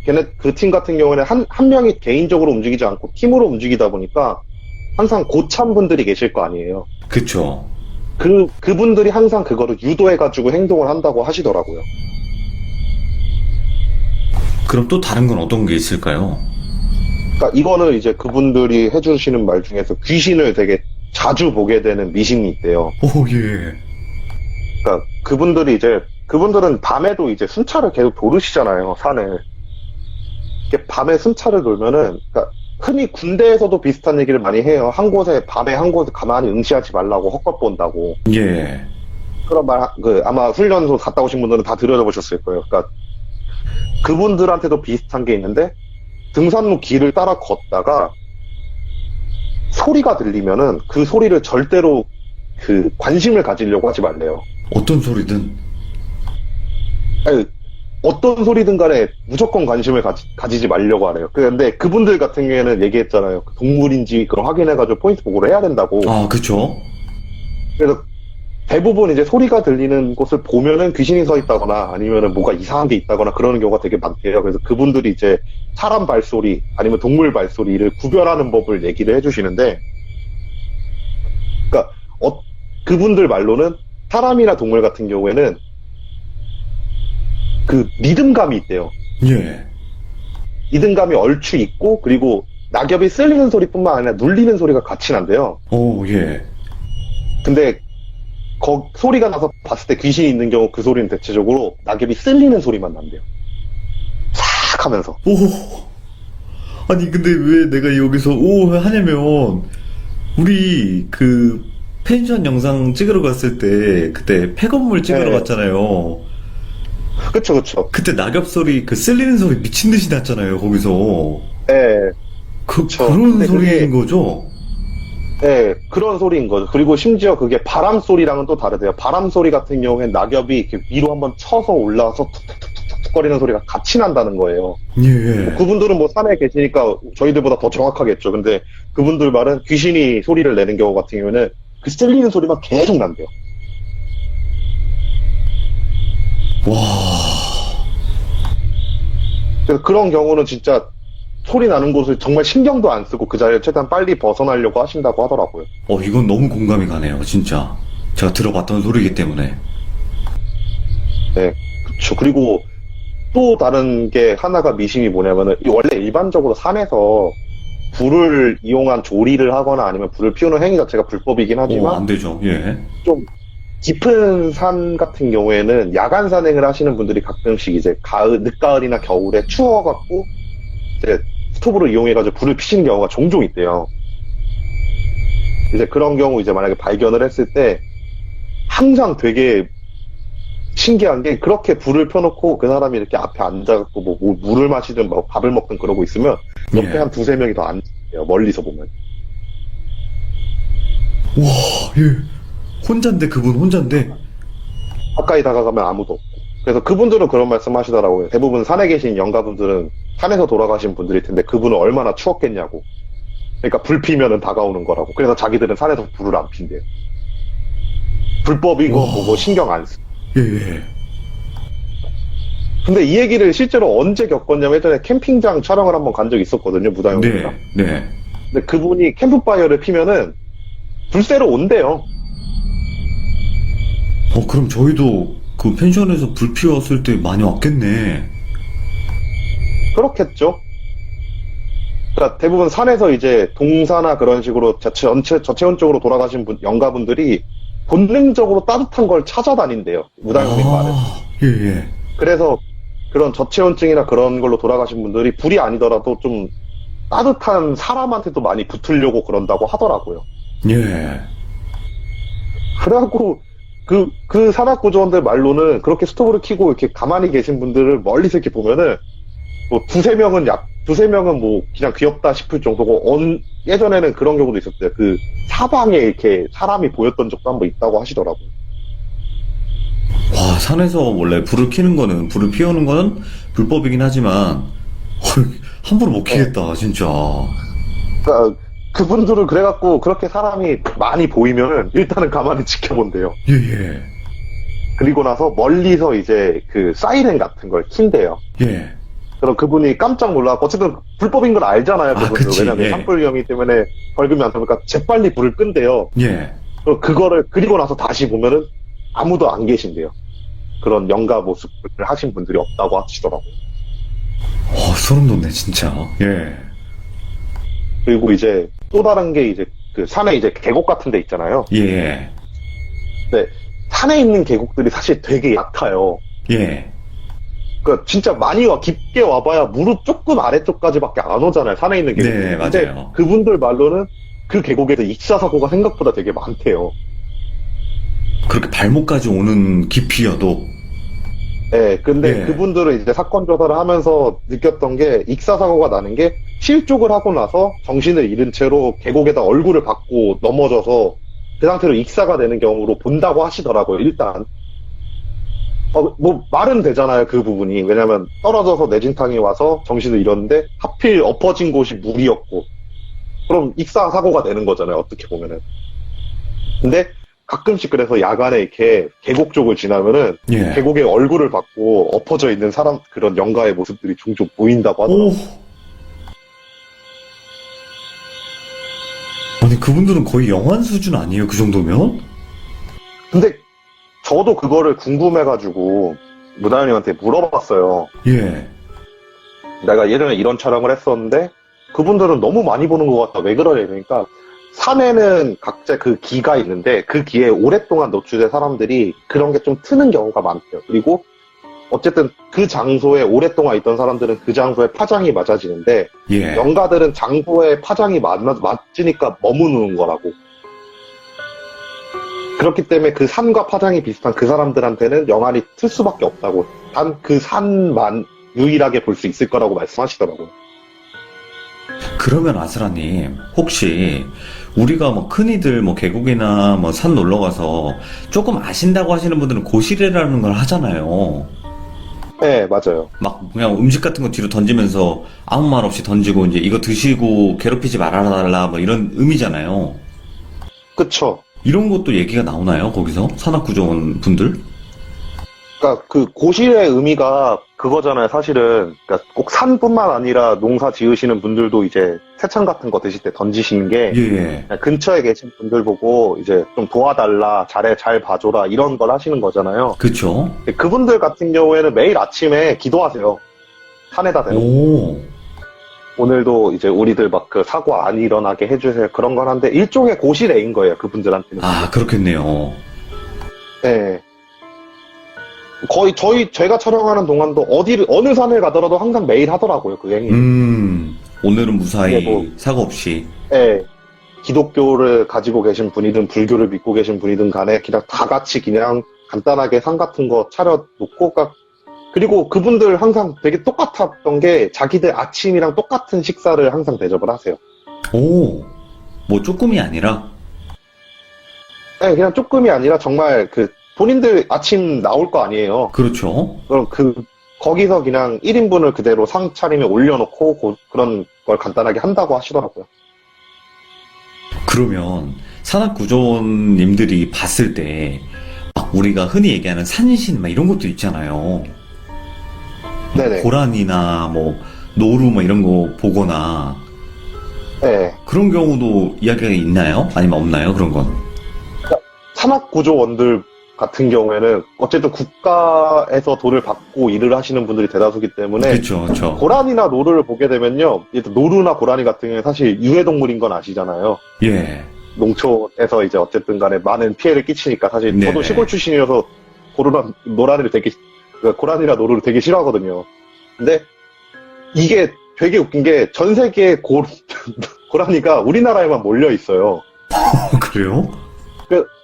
걔네 그 팀 같은 경우에는 한 명이 개인적으로 움직이지 않고 팀으로 움직이다 보니까 항상 고참분들이 계실 거 아니에요. 그쵸. 그분들이 항상 그거를 유도해가지고 행동을 한다고 하시더라고요. 그럼 또 다른 건 어떤 게 있을까요? 그러니까 이거는 이제 그분들이 해주시는 말 중에서 귀신을 되게 자주 보게 되는 미신이 있대요. 오, 예. 그러니까 그분들은 밤에도 이제 순찰을 계속 도르시잖아요, 산을. 이렇게 밤에 순찰을 돌면은, 그러니까 흔히 군대에서도 비슷한 얘기를 많이 해요. 밤에 한 곳에 가만히 응시하지 말라고 헛것 본다고. 예. 그런 말, 아마 훈련소 갔다 오신 분들은 다 들여다보셨을 거예요. 그러니까 그분들한테도 비슷한 게 있는데, 등산로 길을 따라 걷다가 소리가 들리면은 그 소리를 절대로 그 관심을 가지려고 하지 말래요. 어떤 소리든. 아니, 어떤 소리든 간에 무조건 관심을 가지지 말려고 하래요. 근데 그분들 같은 경우에는 얘기했잖아요. 동물인지 그걸 확인해가지고 포인트 보고를 해야 된다고. 아, 그쵸. 그래서 대부분 이제 소리가 들리는 곳을 보면은 귀신이 서 있다거나 아니면은 뭐가 이상한 게 있다거나 그러는 경우가 되게 많대요. 그래서 그분들이 이제 사람 발소리 아니면 동물 발소리를 구별하는 법을 얘기를 해주시는데, 그러니까 그분들 말로는 사람이나 동물 같은 경우에는 그 리듬감이 있대요. 예. 리듬감이 얼추 있고, 그리고 낙엽이 쓸리는 소리뿐만 아니라 눌리는 소리가 같이 난대요. 오, 예. 근데 소리가 나서 봤을 때 귀신이 있는 경우 그 소리는 대체적으로 낙엽이 쓸리는 소리만 난대요. 싹 하면서. 오. 아니, 근데 왜 내가 여기서 오 하냐면, 우리 그 펜션 영상 찍으러 갔을 때, 그때 폐건물 찍으러 네. 갔잖아요. 그쵸. 그때 낙엽 소리, 그 쓸리는 소리 미친 듯이 났잖아요, 거기서. 예, 그쵸. 그런 근데 소리인 거죠? 예, 그런 소리인 거죠. 그리고 심지어 그게 바람 소리랑은 또 다르대요. 바람 소리 같은 경우엔 낙엽이 이렇게 위로 한번 쳐서 올라와서 툭툭툭툭 거리는 소리가 같이 난다는 거예요. 예. 그분들은 뭐 산에 계시니까 저희들보다 더 정확하겠죠. 근데 그분들 말은 귀신이 소리를 내는 경우 같은 경우에는 그 쓸리는 소리만 계속 난대요. 와. 그래서 그런 경우는 진짜 소리 나는 곳을 정말 신경도 안 쓰고 그 자리를 최대한 빨리 벗어나려고 하신다고 하더라고요. 이건 너무 공감이 가네요, 진짜. 제가 들어봤던 소리이기 때문에. 네, 그렇죠. 그리고 또 다른 게 하나가 미심이 뭐냐면은 원래 일반적으로 산에서 불을 이용한 조리를 하거나 아니면 불을 피우는 행위 자체가 불법이긴 하지만 안 되죠, 예. 좀 깊은 산 같은 경우에는 야간 산행을 하시는 분들이 가끔씩 이제 늦가을이나 겨울에 추워갖고 이제 스토브를 이용해가지고 불을 피시는 경우가 종종 있대요. 이제 그런 경우 이제 만약에 발견을 했을 때 항상 되게 신기한 게 그렇게 불을 펴놓고 그 사람이 이렇게 앞에 앉아갖고 뭐 물을 마시든 뭐 밥을 먹든 그러고 있으면 옆에 예. 한 두세 명이 더 앉아요. 멀리서 보면. 와, 예. 혼잔데, 그분 혼잔데. 가까이 다가가면 아무도 없고. 그래서 그분들은 그런 말씀 하시더라고요. 대부분 산에 계신 영가분들은 산에서 돌아가신 분들일 텐데 그분은 얼마나 추웠겠냐고. 그러니까 불 피면은 다가오는 거라고. 그래서 자기들은 산에서 불을 안 핀대요. 불법인 거 와. 보고 신경 안 쓰. 예. 근데 이 얘기를 실제로 언제 겪었냐면 예전에 캠핑장 촬영을 한번 간 적이 있었거든요. 무당형이랑. 네. 근데 그분이 캠프파이어를 피면은 불새로 온대요. 그럼 저희도 그 펜션에서 불 피웠을 때 많이 왔겠네. 그렇겠죠. 그러니까 대부분 산에서 이제 동사나 그런 식으로 저체온적으로 돌아가신 영가분들이 본능적으로 따뜻한 걸 찾아다닌대요. 무당형님 말은. 예. 그래서 그런 저체온증이나 그런 걸로 돌아가신 분들이 불이 아니더라도 좀 따뜻한 사람한테도 많이 붙으려고 그런다고 하더라고요. 예. 그래갖고 그 산악구조원들 말로는 그렇게 스토브를 켜고 이렇게 가만히 계신 분들을 멀리서 이렇게 보면은 뭐 두세 명은 뭐 그냥 귀엽다 싶을 정도고 예전에는 그런 경우도 있었대요. 그 사방에 이렇게 사람이 보였던 적도 한번 있다고 하시더라고요. 와, 산에서 원래 불을 피우는 거는 불법이긴 하지만, 함부로 못 키겠다, 진짜. 그러니까 그분들은 그래갖고 그렇게 사람이 많이 보이면은 일단은 가만히 지켜본대요. 예. 그리고 나서 멀리서 이제 그 사이렌 같은 걸 킨대요. 예. 그럼 그분이 깜짝 놀라고 어쨌든 불법인 걸 알잖아요. 그분들. 그치, 왜냐면 예. 산불 위험이기 때문에 벌금이 안 나니까 재빨리 불을 끈대요. 예. 그리고 나서 다시 보면은 아무도 안 계신대요. 그런 영가 모습을 하신 분들이 없다고 하시더라고요. 소름 돋네, 진짜. 예. 그리고 이제 또 다른 게 이제 그 산에 이제 계곡 같은 데 있잖아요. 예. 근데 산에 있는 계곡들이 사실 되게 얕아요. 예. 그러니까 진짜 많이 깊게 와봐야 무릎 조금 아래쪽까지밖에 안 오잖아요. 산에 있는 계곡. 네, 근데 맞아요. 그분들 말로는 그 계곡에서 익사사고가 생각보다 되게 많대요. 그렇게 발목까지 오는 깊이여도. 예, 근데 예. 그분들은 이제 사건 조사를 하면서 느꼈던 게 익사사고가 나는 게 실족을 하고 나서 정신을 잃은 채로 계곡에다 얼굴을 받고 넘어져서 그 상태로 익사가 되는 경우로 본다고 하시더라고요, 일단. 뭐, 말은 되잖아요, 그 부분이. 왜냐면 떨어져서 내진탕이 와서 정신을 잃었는데 하필 엎어진 곳이 물이었고. 그럼 익사사고가 되는 거잖아요, 어떻게 보면은. 근데 가끔씩 그래서 야간에 이렇게 계곡 쪽을 지나면은 예. 계곡에 얼굴을 받고 엎어져 있는 사람 그런 영가의 모습들이 종종 보인다고 하더라고요. 오. 아니, 그분들은 거의 영환 수준 아니에요, 그 정도면? 근데 저도 그거를 궁금해가지고 무다현님한테 물어봤어요. 예. 내가 예전에 이런 촬영을 했었는데 그분들은 너무 많이 보는 것 같다. 왜 그러냐 그러니까 산에는 각자 그 기가 있는데 그 기에 오랫동안 노출된 사람들이 그런 게 좀 트는 경우가 많대요. 그리고 어쨌든 그 장소에 오랫동안 있던 사람들은 그 장소에 파장이 맞아지는데 예. 영가들은 장소에 파장이 맞으니까 머무는 거라고. 그렇기 때문에 그 산과 파장이 비슷한 그 사람들한테는 영안이 틀 수밖에 없다고. 단 그 산만 유일하게 볼 수 있을 거라고 말씀하시더라고요. 그러면 아스라님, 혹시 우리가 뭐 큰이들 뭐 계곡이나 뭐 산 놀러 가서 조금 아신다고 하시는 분들은 고시래라는 걸 하잖아요. 네, 맞아요. 막 그냥 음식 같은 거 뒤로 던지면서 아무 말 없이 던지고 이제 이거 드시고 괴롭히지 말아달라 뭐 이런 의미잖아요. 그쵸. 이런 것도 얘기가 나오나요? 거기서 산악구조원 분들? 그러니까 그 고실의 의미가 그거잖아요. 사실은 그러니까 꼭 산뿐만 아니라 농사 지으시는 분들도 이제 새참 같은 거 드실 때 던지시는 게 예. 그냥 근처에 계신 분들 보고 이제 좀 도와달라, 잘 봐줘라 이런 걸 하시는 거잖아요. 그쵸? 근데 그분들 같은 경우에는 매일 아침에 기도하세요. 산에다 대고 오. 오늘도 이제 우리들 막 그 사고 안 일어나게 해주세요. 그런 걸 하는데 일종의 고실애인 거예요. 그분들한테는. 아, 그렇겠네요. 네. 거의 제가 촬영하는 동안도 어느 산을 가더라도 항상 매일 하더라고요, 그 행위. 오늘은 무사히 예, 뭐. 사고 없이. 예. 기독교를 가지고 계신 분이든 불교를 믿고 계신 분이든 간에 그냥 다 같이 그냥 간단하게 산 같은 거 차려놓고, 그리고 그분들 항상 되게 똑같았던 게 자기들 아침이랑 똑같은 식사를 항상 대접을 하세요. 오. 뭐 조금이 아니라? 네, 그냥 조금이 아니라 정말 본인들 아침 나올 거 아니에요. 그렇죠. 그럼 거기서 그냥 1인분을 그대로 상 차림에 올려놓고 그런 걸 간단하게 한다고 하시더라고요. 그러면 산악구조원님들이 봤을 때 막 우리가 흔히 얘기하는 산신 막 이런 것도 있잖아요. 네네. 고란이나 뭐 노루 뭐 이런 거 보거나 네. 그런 경우도 이야기가 있나요? 아니면 없나요? 그런 건? 산악구조원들 같은 경우에는 어쨌든 국가에서 돈을 받고 일을 하시는 분들이 대다수기 때문에 그렇죠, 그렇죠. 고란이나 노루를 보게 되면요, 일단 노루나 고란이 같은 경우는 사실 유해동물인 건 아시잖아요. 예. 농촌에서 이제 어쨌든 간에 많은 피해를 끼치니까 사실 네네. 저도 시골 출신이어서 고란이나 노루를 되게 싫어하거든요. 근데 이게 되게 웃긴 게 전 세계에 고란이가 우리나라에만 몰려 있어요. 그래요?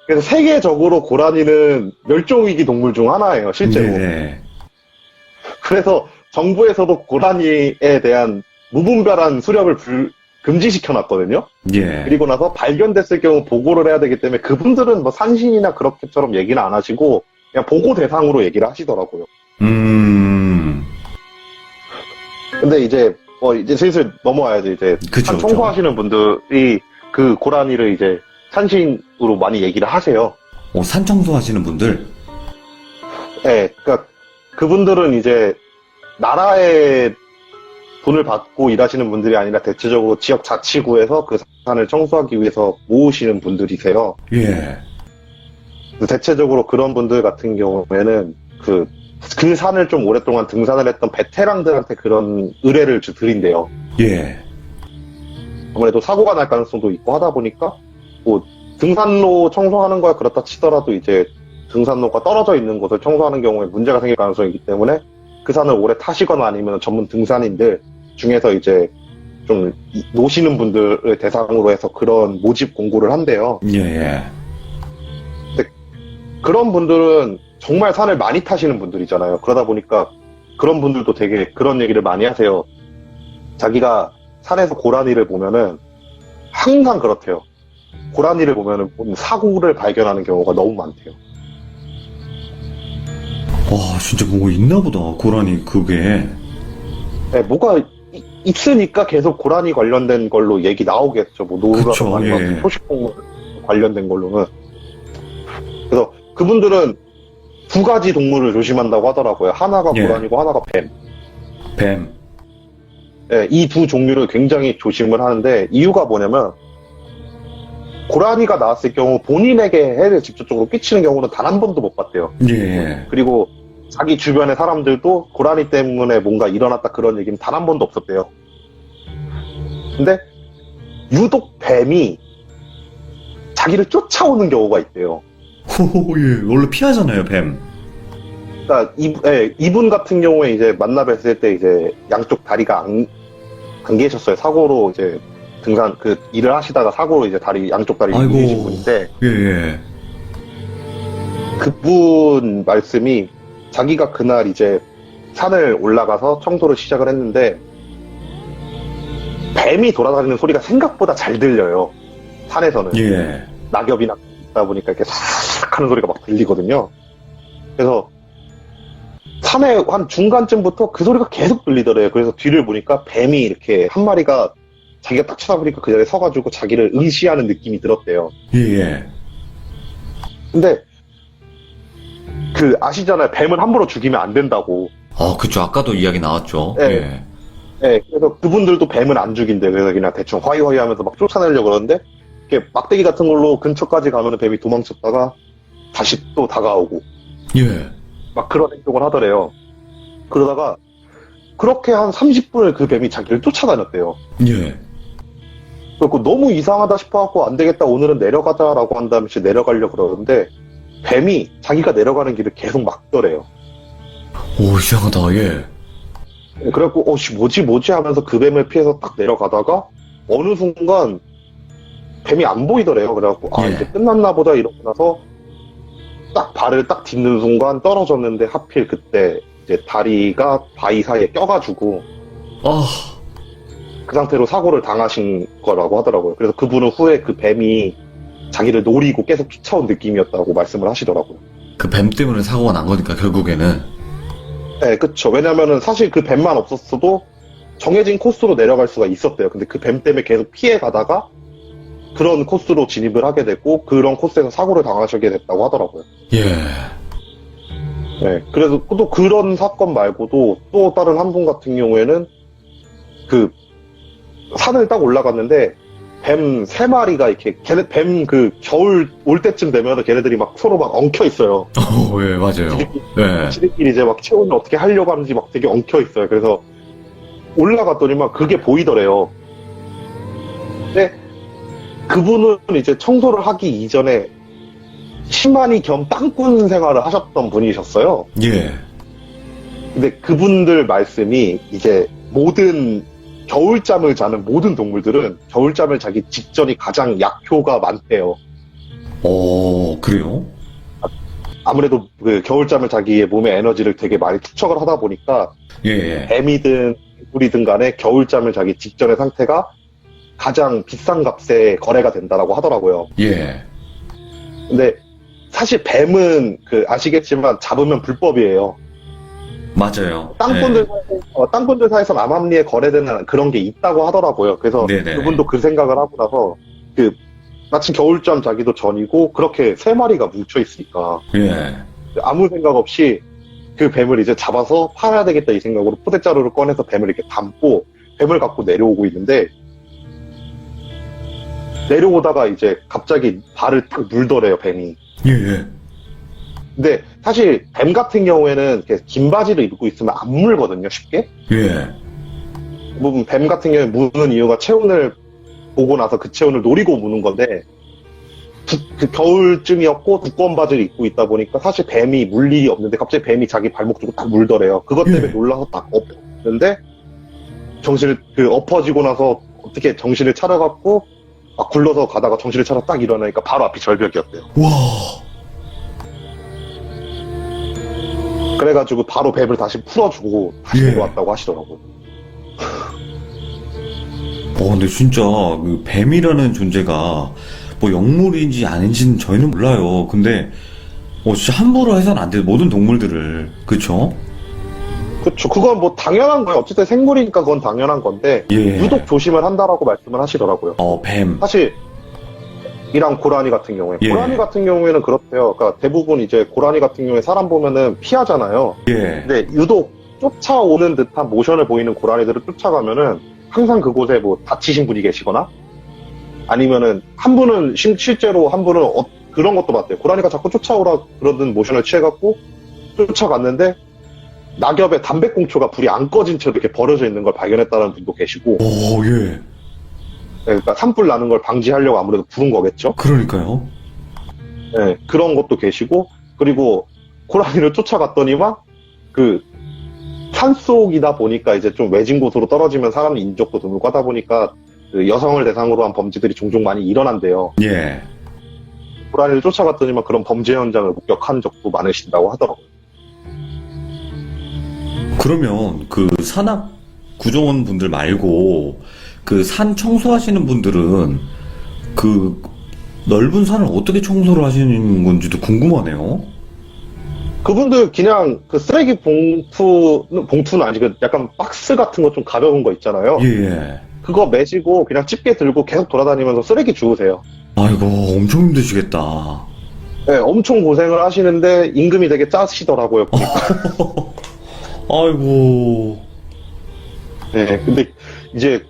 그래서 세계적으로 고라니는 멸종위기 동물 중 하나예요, 실제로. 네네. 그래서 정부에서도 고라니에 대한 무분별한 수렵을 금지시켜놨거든요. 예. 그리고 나서 발견됐을 경우 보고를 해야 되기 때문에 그분들은 뭐 산신이나 그렇게처럼 얘기는 안 하시고 그냥 보고 대상으로 얘기를 하시더라고요. 근데 이제 슬슬 넘어와야지. 이제 그쵸, 산 청소하시는 분들이 그 고라니를 이제 산신으로 많이 얘기를 하세요. 산 청소 하시는 분들? 네, 그러니까 그분들은 이제 나라의 돈을 받고 일하시는 분들이 아니라 대체적으로 지역 자치구에서 그 산을 청소하기 위해서 모으시는 분들이세요. 예. 대체적으로 그런 분들 같은 경우에는 그 산을 좀 오랫동안 등산을 했던 베테랑들한테 그런 의뢰를 드린대요. 예. 아무래도 사고가 날 가능성도 있고 하다 보니까 뭐 등산로 청소하는 거야 그렇다 치더라도 이제 등산로가 떨어져 있는 곳을 청소하는 경우에 문제가 생길 가능성이 있기 때문에 그 산을 오래 타시거나 아니면 전문 등산인들 중에서 이제 좀 노시는 분들을 대상으로 해서 그런 모집 공고를 한대요. 예. 그런 분들은 정말 산을 많이 타시는 분들이잖아요. 그러다 보니까 그런 분들도 되게 그런 얘기를 많이 하세요. 자기가 산에서 고라니를 보면은 항상 그렇대요. 고라니를 보면은 사고를 발견하는 경우가 너무 많대요. 와, 진짜 뭐가 있나 보다. 고라니 그게. 네, 뭐가 있으니까 계속 고라니 관련된 걸로 얘기 나오겠죠. 뭐 그쵸, 노루라든가 아니면 예. 초식동물 관련된 걸로는. 그래서 그분들은 두 가지 동물을 조심한다고 하더라고요. 하나가 예. 고라니고 하나가 뱀. 뱀. 네, 이 두 종류를 굉장히 조심을 하는데 이유가 뭐냐면 고라니가 나왔을 경우 본인에게 해를 직접적으로 끼치는 경우는 단 한 번도 못 봤대요. 예. 그리고 자기 주변의 사람들도 고라니 때문에 뭔가 일어났다 그런 얘기는 단 한 번도 없었대요. 근데 유독 뱀이 자기를 쫓아오는 경우가 있대요. 호, 예. 원래 피하잖아요, 뱀. 그러니까 이분 같은 경우에 이제 만나 뵀을 때 이제 양쪽 다리가 안 계셨어요. 사고로 이제 등산 그 일을 하시다가 사고로 이제 양쪽 다리 아이고. 잃으신 분인데 예, 예. 그분 말씀이 자기가 그날 이제 산을 올라가서 청소를 시작을 했는데 뱀이 돌아다니는 소리가 생각보다 잘 들려요. 산에서는. 예. 낙엽이나 있다 보니까 이렇게 싹 하는 소리가 막 들리거든요. 그래서 산의 한 중간쯤부터 그 소리가 계속 들리더래요. 그래서 뒤를 보니까 뱀이 이렇게 한 마리가 자기가 딱 쳐다보니까 그 자리에 서가지고 자기를 응시하는 느낌이 들었대요. 예, 예. 근데 그 아시잖아요. 뱀은 함부로 죽이면 안 된다고. 그쵸. 아까도 이야기 나왔죠. 네. 예. 네, 그래서 그분들도 뱀은 안 죽인대. 그래서 그냥 대충 화이화이 하면서 막 쫓아내려고 그러는데 이렇게 막대기 같은 걸로 근처까지 가면 뱀이 도망쳤다가 다시 또 다가오고 예. 막 그런 행동을 하더래요. 그러다가 그렇게 한 30분을 그 뱀이 자기를 쫓아다녔대요. 예. 그리고 너무 이상하다 싶어갖고 안 되겠다 오늘은 내려가자라고 한 다음에 내려가려고 그러는데 뱀이 자기가 내려가는 길을 계속 막더래요. 오, 이상하다. 예. 그래갖고 뭐지 하면서 그 뱀을 피해서 딱 내려가다가 어느 순간 뱀이 안 보이더래요. 그래갖고 예. 이제 끝났나 보다 이러고 나서 딱 발을 딱 딛는 순간 떨어졌는데 하필 그때 이제 다리가 바위 사이에 껴가지고 아, 그 상태로 사고를 당하신 거라고 하더라고요. 그래서 그분은 후에 그 뱀이 자기를 노리고 계속 쫓아온 느낌이었다고 말씀을 하시더라고요. 그 뱀 때문에 사고가 난 거니까, 결국에는. 네, 그쵸. 왜냐면은 사실 그 뱀만 없었어도 정해진 코스로 내려갈 수가 있었대요. 근데 그 뱀 때문에 계속 피해 가다가 그런 코스로 진입을 하게 됐고 그런 코스에서 사고를 당하시게 됐다고 하더라고요. 예. 네, 그래서 또 그런 사건 말고도 또 다른 한 분 같은 경우에는 그 산을 딱 올라갔는데 뱀 3마리가 이렇게 뱀 그 겨울 올 때쯤 되면 걔네들이 막 서로 막 엉켜 있어요. 예, 맞아요. 예. 지들끼리 이제 막 체온을 어떻게 하려고 하는지 막 되게 엉켜 있어요. 그래서 올라갔더니 막 그게 보이더래요. 근데 그분은 이제 청소를 하기 이전에 시마니 겸 땅꾼 생활을 하셨던 분이셨어요. 예. 근데 그분들 말씀이 이제 모든 겨울잠을 자는 모든 동물들은 겨울잠을 자기 직전이 가장 약효가 많대요. 그래요? 아무래도 그 겨울잠을 자기의 몸의 에너지를 되게 많이 축적을 하다 보니까 예. 뱀이든 개구리든 간에 겨울잠을 자기 직전의 상태가 가장 비싼 값에 거래가 된다라고 하더라고요. 예. 근데 사실 뱀은 그 아시겠지만 잡으면 불법이에요. 맞아요. 땅꾼들 사이에서 암암리에 거래되는 그런 게 있다고 하더라고요. 그래서 네네. 그분도 그 생각을 하고 나서 마침 겨울잠 자기도 전이고 그렇게 3마리가 뭉쳐 있으니까 예. 아무 생각 없이 그 뱀을 이제 잡아서 팔아야 되겠다 이 생각으로 포대자루를 꺼내서 뱀을 이렇게 담고 뱀을 갖고 내려오고 있는데 내려오다가 이제 갑자기 발을 탁 물더래요, 뱀이. 예. 근데 사실 뱀 같은 경우에는 이렇게 긴 바지를 입고 있으면 안 물거든요, 쉽게. 예. 뭐 뱀 같은 경우에 무는 이유가 체온을 보고 나서 그 체온을 노리고 무는 건데 그 겨울쯤이었고 두꺼운 바지를 입고 있다 보니까 사실 뱀이 물 일이 없는데 갑자기 뱀이 자기 발목 주고 딱 물더래요. 그것 때문에 놀라서 딱 엎었는데 정신을 엎어지고 나서 어떻게 정신을 차려갖고 막 굴러서 가다가 정신을 차려 딱 일어나니까 바로 앞이 절벽이었대요. 와. 그래가지고 바로 뱀을 다시 풀어주고 다시 예. 내려왔다고 하시더라고요. 근데 진짜 그 뱀이라는 존재가 뭐 영물인지 아닌지는 저희는 몰라요. 근데 진짜 함부로 해서는 안 돼요. 모든 동물들을. 그쵸? 그쵸. 그건 뭐 당연한 거예요. 어쨌든 생물이니까 그건 당연한 건데 예. 유독 조심을 한다라고 말씀을 하시더라고요. 뱀. 사실 이랑 고라니 같은 경우에 예. 고라니 같은 경우에는 그렇대요. 그러니까 대부분 이제 고라니 같은 경우에 사람 보면은 피하잖아요. 예. 근데 유독 쫓아오는 듯한 모션을 보이는 고라니들을 쫓아가면은 항상 그곳에 뭐 다치신 분이 계시거나 아니면은 한 분은 실제로 한 분은 그런 것도 봤대요. 고라니가 자꾸 쫓아오라 그러던 모션을 취해갖고 쫓아갔는데 낙엽에 담배꽁초가 불이 안 꺼진 채로 이렇게 버려져 있는 걸 발견했다는 분도 계시고 예. 그러니까 산불 나는 걸 방지하려고 아무래도 부른 거겠죠. 그러니까요. 네, 그런 것도 계시고 그리고 고라니를 쫓아갔더니만 그 산속이다 보니까 이제 좀 외진 곳으로 떨어지면 사람 인적도 드물고 하다 보니까 그 여성을 대상으로 한 범죄들이 종종 많이 일어난대요. 예. 고라니를 쫓아갔더니만 그런 범죄 현장을 목격한 적도 많으신다고 하더라고요. 그러면 그 산악 구조원 분들 말고 그 산 청소하시는 분들은 그 넓은 산을 어떻게 청소를 하시는 건지도 궁금하네요. 그분들 그냥 그 쓰레기 봉투는 아니고 약간 박스 같은 거 좀 가벼운 거 있잖아요. 예. 그거 메시고 그냥 집게 들고 계속 돌아다니면서 쓰레기 주우세요. 아이고, 엄청 힘드시겠다. 네, 엄청 고생을 하시는데 임금이 되게 짜시더라고요. 보니까. 아이고. 네, 근데 이제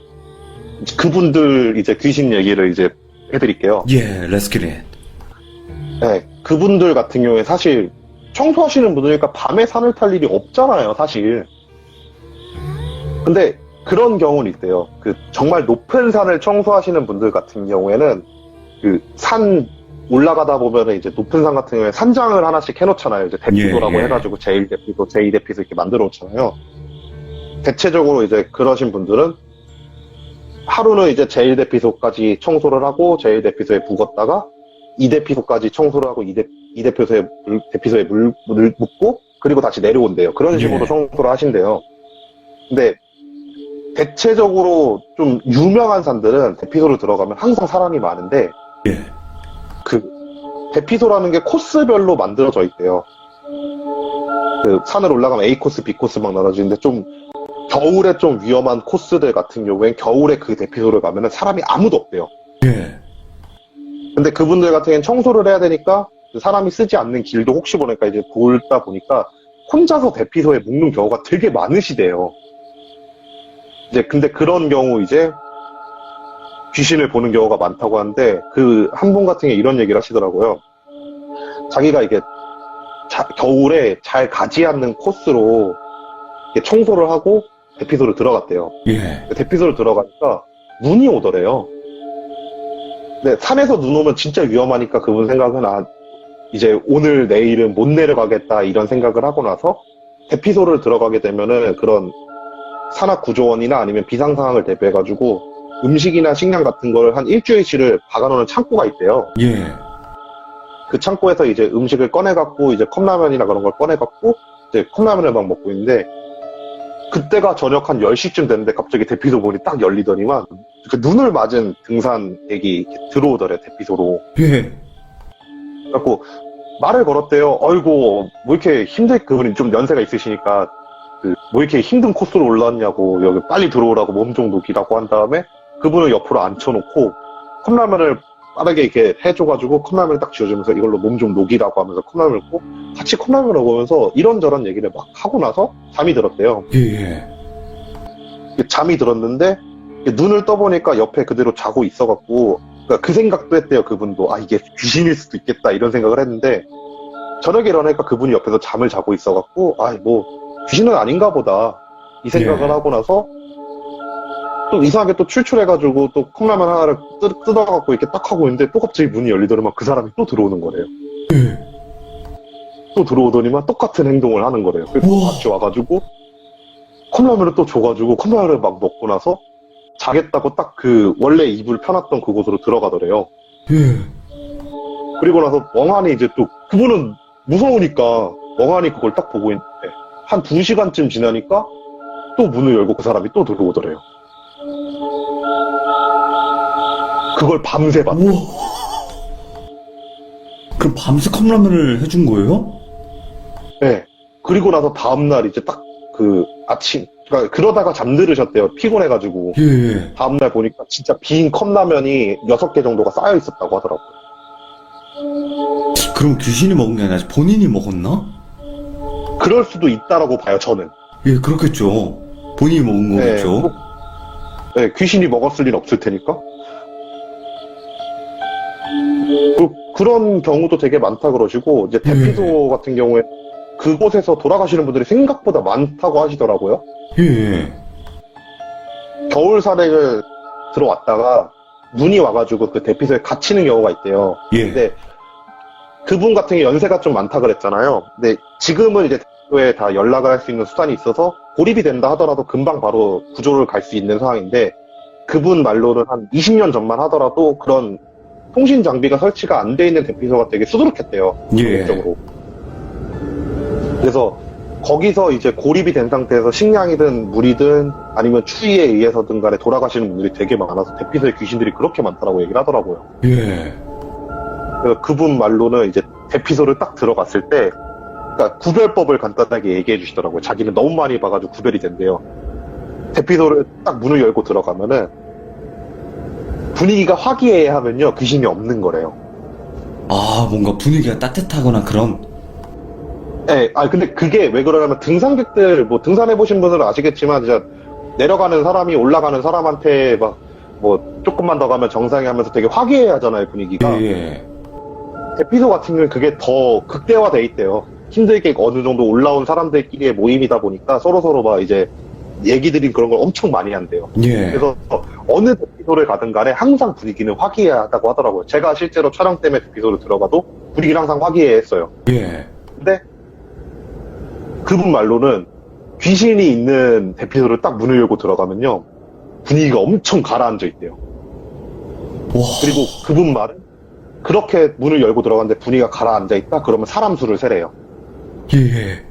그분들 이제 귀신 얘기를 이제 해드릴게요. 예, 레스키릿. 네, 그분들 같은 경우에 사실 청소하시는 분들이니까 밤에 산을 탈 일이 없잖아요, 사실. 근데 그런 경우는 있대요. 그 정말 높은 산을 청소하시는 분들 같은 경우에는 그 산 올라가다 보면은 이제 높은 산 같은 경우에 산장을 하나씩 해놓잖아요. 이제 대피소라고 예, 예. 해가지고 제1대피소, 제2대피소 이렇게 만들어 놓잖아요. 대체적으로 이제 그러신 분들은 하루는 이제 제1대피소까지 청소를 하고 제1대피소에 묵었다가 2대피소까지 청소를 하고 2대피소에 물을 묻고 그리고 다시 내려온대요. 그런 식으로 예. 청소를 하신대요. 근데 대체적으로 좀 유명한 산들은 대피소를 들어가면 항상 사람이 많은데 예. 그 대피소라는 게 코스별로 만들어져 있대요. 그 산을 올라가면 A 코스, B 코스 막 나눠지는데 좀 겨울에 좀 위험한 코스들 같은 경우엔 겨울에 그 대피소를 가면은 사람이 아무도 없대요. 예. 근데 그분들 같은 경우엔 청소를 해야 되니까 사람이 쓰지 않는 길도 혹시 모르니까 이제 돌다 보니까 혼자서 대피소에 묵는 경우가 되게 많으시대요. 이제 근데 그런 경우 이제 귀신을 보는 경우가 많다고 하는데 그 한 분 같은 게 이런 얘기를 하시더라고요. 자기가 이게 겨울에 잘 가지 않는 코스로 이렇게 청소를 하고 대피소를 들어갔대요. 예. 대피소를 들어가니까 눈이 오더래요. 근데 산에서 눈 오면 진짜 위험하니까 그분 생각은 이제 오늘 내일은 못 내려가겠다 이런 생각을 하고 나서 대피소를 들어가게 되면은 그런 산악 구조원이나 아니면 비상 상황을 대비해가지고 음식이나 식량 같은 걸 한 일주일치를 박아놓는 창고가 있대요. 예. 그 창고에서 이제 음식을 꺼내갖고 이제 컵라면이나 그런 걸 꺼내갖고 이제 컵라면을 막 먹고 있는데 그때가 저녁 한 10시쯤 됐는데 갑자기 대피소 문이 딱 열리더니만 그 눈을 맞은 등산객이 들어오더래 대피소로. 예. 그래갖고 말을 걸었대요. 아이고 뭐 이렇게 그분이 좀 연세가 있으시니까 뭐 이렇게 힘든 코스로 올라왔냐고 여기 빨리 들어오라고 몸 좀 녹이라고 한 다음에 그분을 옆으로 앉혀놓고 컵라면을 빠르게 이렇게 해줘가지고 컵라면을 딱 쥐어주면서 이걸로 몸 좀 녹이라고 하면서 컵라면을 먹고 같이 컵라면을 먹으면서 이런저런 얘기를 막 하고 나서 잠이 들었대요. 예. 잠이 들었는데 눈을 떠보니까 옆에 그대로 자고 있어갖고 그러니까 그 생각도 했대요. 그분도 이게 귀신일 수도 있겠다 이런 생각을 했는데 저녁에 일어나니까 그분이 옆에서 잠을 자고 있어갖고 뭐 귀신은 아닌가 보다 이 생각을 예. 하고 나서 또 이상하게 또 출출해가지고 또 컵라면 하나를 뜯어갖고 이렇게 딱 하고 있는데 또 갑자기 문이 열리더니만 그 사람이 또 들어오는 거래요. 예. 또 들어오더니만 똑같은 행동을 하는 거래요. 그래서 또 같이 와가지고 컵라면을 또 줘가지고 컵라면을 막 먹고 나서 자겠다고 딱 그 원래 이불 펴놨던 그곳으로 들어가더래요. 예. 그리고 나서 멍하니 이제 또 그분은 무서우니까 멍하니 그걸 딱 보고 있는데 한 2시간쯤 지나니까 또 문을 열고 그 사람이 또 들어오더래요. 그걸 밤새 봤대. 우와. 그럼 밤새 컵라면을 해준 거예요? 네. 그리고 나서 다음날 이제 딱 그 아침, 그러니까 그러다가 잠들으셨대요. 피곤해가지고. 예, 예. 다음날 보니까 진짜 빈 컵라면이 6개 정도가 쌓여 있었다고 하더라고요. 그럼 귀신이 먹은 게 아니라 본인이 먹었나? 그럴 수도 있다라고 봐요, 저는. 예, 그렇겠죠. 본인이 먹은 거겠죠. 뭐, 네, 귀신이 먹었을 일 없을 테니까. 그런 경우도 되게 많다 그러시고, 이제 대피소 같은 경우에 그곳에서 돌아가시는 분들이 생각보다 많다고 하시더라고요. 예, 예. 겨울 산행을 들어왔다가 눈이 와가지고 그 대피소에 갇히는 경우가 있대요. 예. 근데 그분 같은 게 연세가 좀 많다 그랬잖아요. 근데 지금은 이제 대피소에 다 연락을 할 수 있는 수단이 있어서 고립이 된다 하더라도 금방 바로 구조를 갈 수 있는 상황인데 그분 말로는 한 20년 전만 하더라도 그런 통신 장비가 설치가 안 돼 있는 대피소가 되게 수두룩했대요. 예. 적으로. 그래서 거기서 이제 고립이 된 상태에서 식량이든 물이든 아니면 추위에 의해서든 간에 돌아가시는 분들이 되게 많아서 대피소에 귀신들이 그렇게 많다라고 얘기를 하더라고요. 예. 그래서 그분 말로는 이제 대피소를 딱 들어갔을 때, 그러니까 구별법을 간단하게 얘기해 주시더라고요. 자기는 너무 많이 봐가지고 구별이 된대요. 대피소를 딱 문을 열고 들어가면은 분위기가 화기애애하면요 귀신이 없는 거래요. 아, 뭔가 분위기가 따뜻하거나 그런. 네, 근데 그게 왜 그러냐면 등산객들, 뭐 등산해보신 분들은 아시겠지만, 진짜 내려가는 사람이 올라가는 사람한테 막, 뭐, 조금만 더 가면 정상이 하면서 되게 화기애애 하잖아요, 분위기가. 예. 대피소 같은 경우는 그게 더 극대화돼 있대요. 힘들게 어느 정도 올라온 사람들끼리의 모임이다 보니까 서로서로 막 이제 얘기들이 그런 걸 엄청 많이 한대요. 예. 그래서 어느 대피소를 가든 간에 항상 분위기는 화기애애하다고 하더라고요. 제가 실제로 촬영 때문에 대피소를 들어가도 분위기는 항상 화기애애했어요. 예. 근데 그분 말로는 귀신이 있는 대피소를 딱 문을 열고 들어가면요 분위기가 엄청 가라앉아 있대요. 와. 그리고 그분 말은 그렇게 문을 열고 들어갔는데 분위기가 가라앉아 있다 그러면 사람 수를 세래요. 예.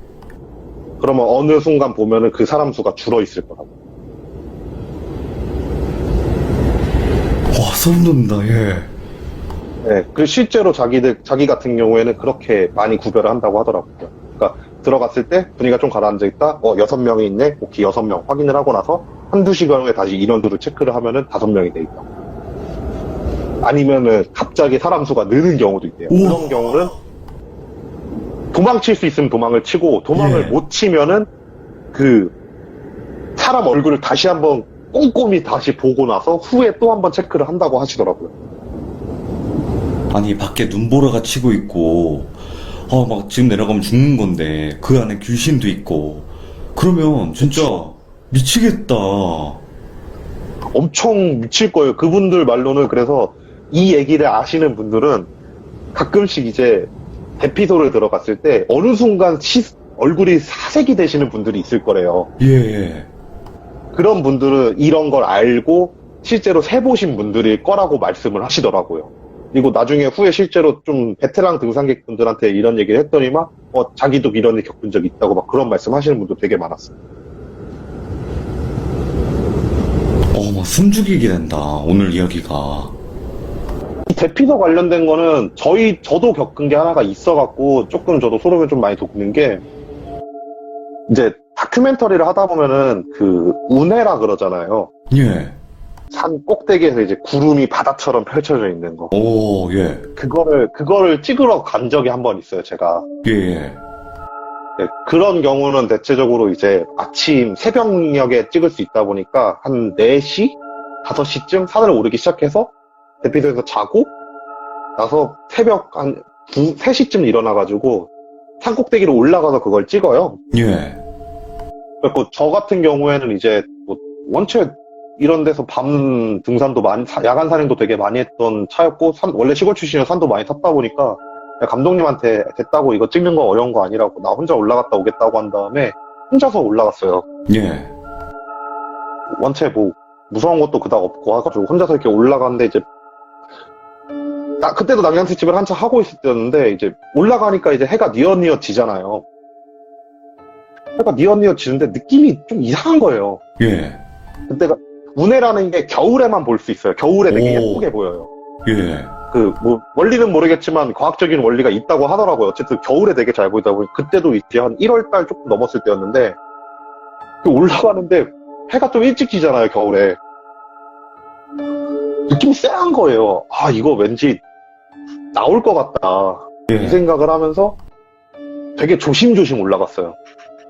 그러면 어느 순간 보면은 그 사람 수가 줄어 있을 거라고. 와, 소름 돋는다. 예. 네, 그 실제로 자기 같은 경우에는 그렇게 많이 구별을 한다고 하더라고요. 그러니까 들어갔을 때 분위기가 좀 가라앉아 있다. 6명이 있네. 오케이, 6명 확인을 하고 나서 한두 시간 후에 다시 인원수를 체크를 하면은 5명이 돼 있다. 아니면은 갑자기 사람 수가 느는 경우도 있대요. 우와. 그런 경우는 도망칠 수 있으면 도망을 치고 도망을 예. 못 치면은 그 사람 얼굴을 다시 한번 꼼꼼히 다시 보고 나서 후에 또 한번 체크를 한다고 하시더라고요. 아니, 밖에 눈보라가 치고 있고, 막 지금 내려가면 죽는 건데, 그 안에 귀신도 있고, 그러면 진짜 미치겠다. 엄청 미칠 거예요. 그분들 말로는. 그래서 이 얘기를 아시는 분들은 가끔씩 이제 대피소를 들어갔을 때 어느 순간 얼굴이 사색이 되시는 분들이 있을 거래요. 예. 그런 분들은 이런 걸 알고 실제로 세보신 분들일 거라고 말씀을 하시더라고요. 그리고 나중에 후에 실제로 좀 베테랑 등산객분들한테 이런 얘기를 했더니만 자기도 이런 일 겪은 적이 있다고 막 그런 말씀 하시는 분도 되게 많았어요. 막 숨죽이게 된다, 오늘 이야기가. 이 대피소 관련된 거는 저도 겪은 게 하나가 있어갖고 조금 저도 소름이 좀 많이 돋는 게 이제 다큐멘터리를 하다 보면은 그 운해라 그러잖아요. 예. 산 꼭대기에서 이제 구름이 바다처럼 펼쳐져 있는 거. 오, 예. 그거를 찍으러 간 적이 한 번 있어요, 제가. 예. 네, 그런 경우는 대체적으로 이제 아침 새벽녘에 찍을 수 있다 보니까 한 4시? 5시쯤 산을 오르기 시작해서 대피소에서 자고 나서 새벽 한 3시쯤 일어나가지고 산 꼭대기로 올라가서 그걸 찍어요. 예. 그래서 저 같은 경우에는 이제 뭐 원체 이런 데서 밤 등산도 많이, 야간 산행도 되게 많이 했던 차였고, 원래 시골 출신이라 산도 많이 탔다 보니까, 감독님한테 됐다고 이거 찍는 거 어려운 거 아니라고, 나 혼자 올라갔다 오겠다고 한 다음에, 혼자서 올라갔어요. 예. 원체 뭐, 무서운 것도 그닥 없고 해가지고, 혼자서 이렇게 올라갔는데, 이제, 그때도 낙양수집을 한참 하고 있을 때였는데, 이제, 올라가니까 이제 해가 뉘엿뉘엿 지잖아요. 해가 뉘엿뉘엿 지는데 느낌이 좀 이상한 거예요. 예. 그때가 운해라는 게 겨울에만 볼 수 있어요. 겨울에 되게 오. 예쁘게 보여요. 예. 원리는 모르겠지만 과학적인 원리가 있다고 하더라고요. 어쨌든 겨울에 되게 잘 보이다 보니 그때도 이제 한 1월달 조금 넘었을 때였는데 올라가는데 해가 좀 일찍 지잖아요, 겨울에. 느낌이 쎄한 거예요. 아, 이거 왠지 나올 것 같다. 이 예. 생각을 하면서 되게 조심조심 올라갔어요.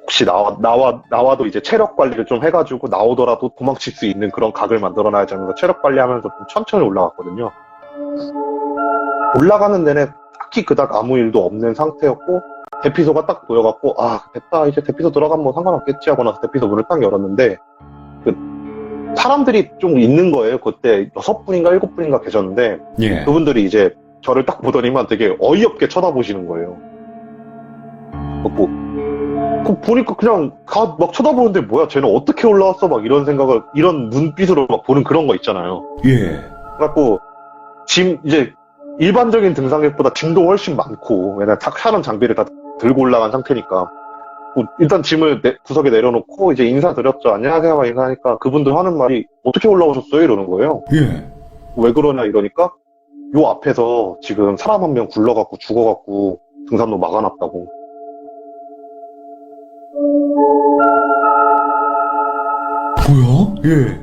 혹시 나와도 이제 체력 관리를 좀 해가지고 나오더라도 도망칠 수 있는 그런 각을 만들어놔야지 하면서 체력 관리하면서 좀 천천히 올라갔거든요. 올라가는 내내 딱히 그닥 아무 일도 없는 상태였고, 대피소가 딱 보여갖고, 아, 됐다. 이제 대피소 들어가면 뭐 상관없겠지 하고 나서 대피소 문을 딱 열었는데, 사람들이 좀 있는 거예요. 그때 6분인가 7분인가 계셨는데, 예. 그분들이 이제 저를 딱 보더니만 되게 어이없게 쳐다보시는 거예요. 보니까 그냥 막 쳐다보는데 뭐야, 쟤는 어떻게 올라왔어? 막 이런 생각을, 이런 눈빛으로 막 보는 그런 거 있잖아요. 예. 그래갖고, 이제 일반적인 등산객보다 짐도 훨씬 많고, 왜냐면 차는 장비를 다 들고 올라간 상태니까. 일단 짐을 구석에 내려놓고 이제 인사드렸죠. 안녕하세요. 막 인사하니까 그분들 하는 말이 어떻게 올라오셨어요? 이러는 거예요. 예. 왜 그러냐 이러니까 요 앞에서 지금 사람 한 명 굴러갖고 죽어갖고 등산로 막아놨다고. 뭐야? 예.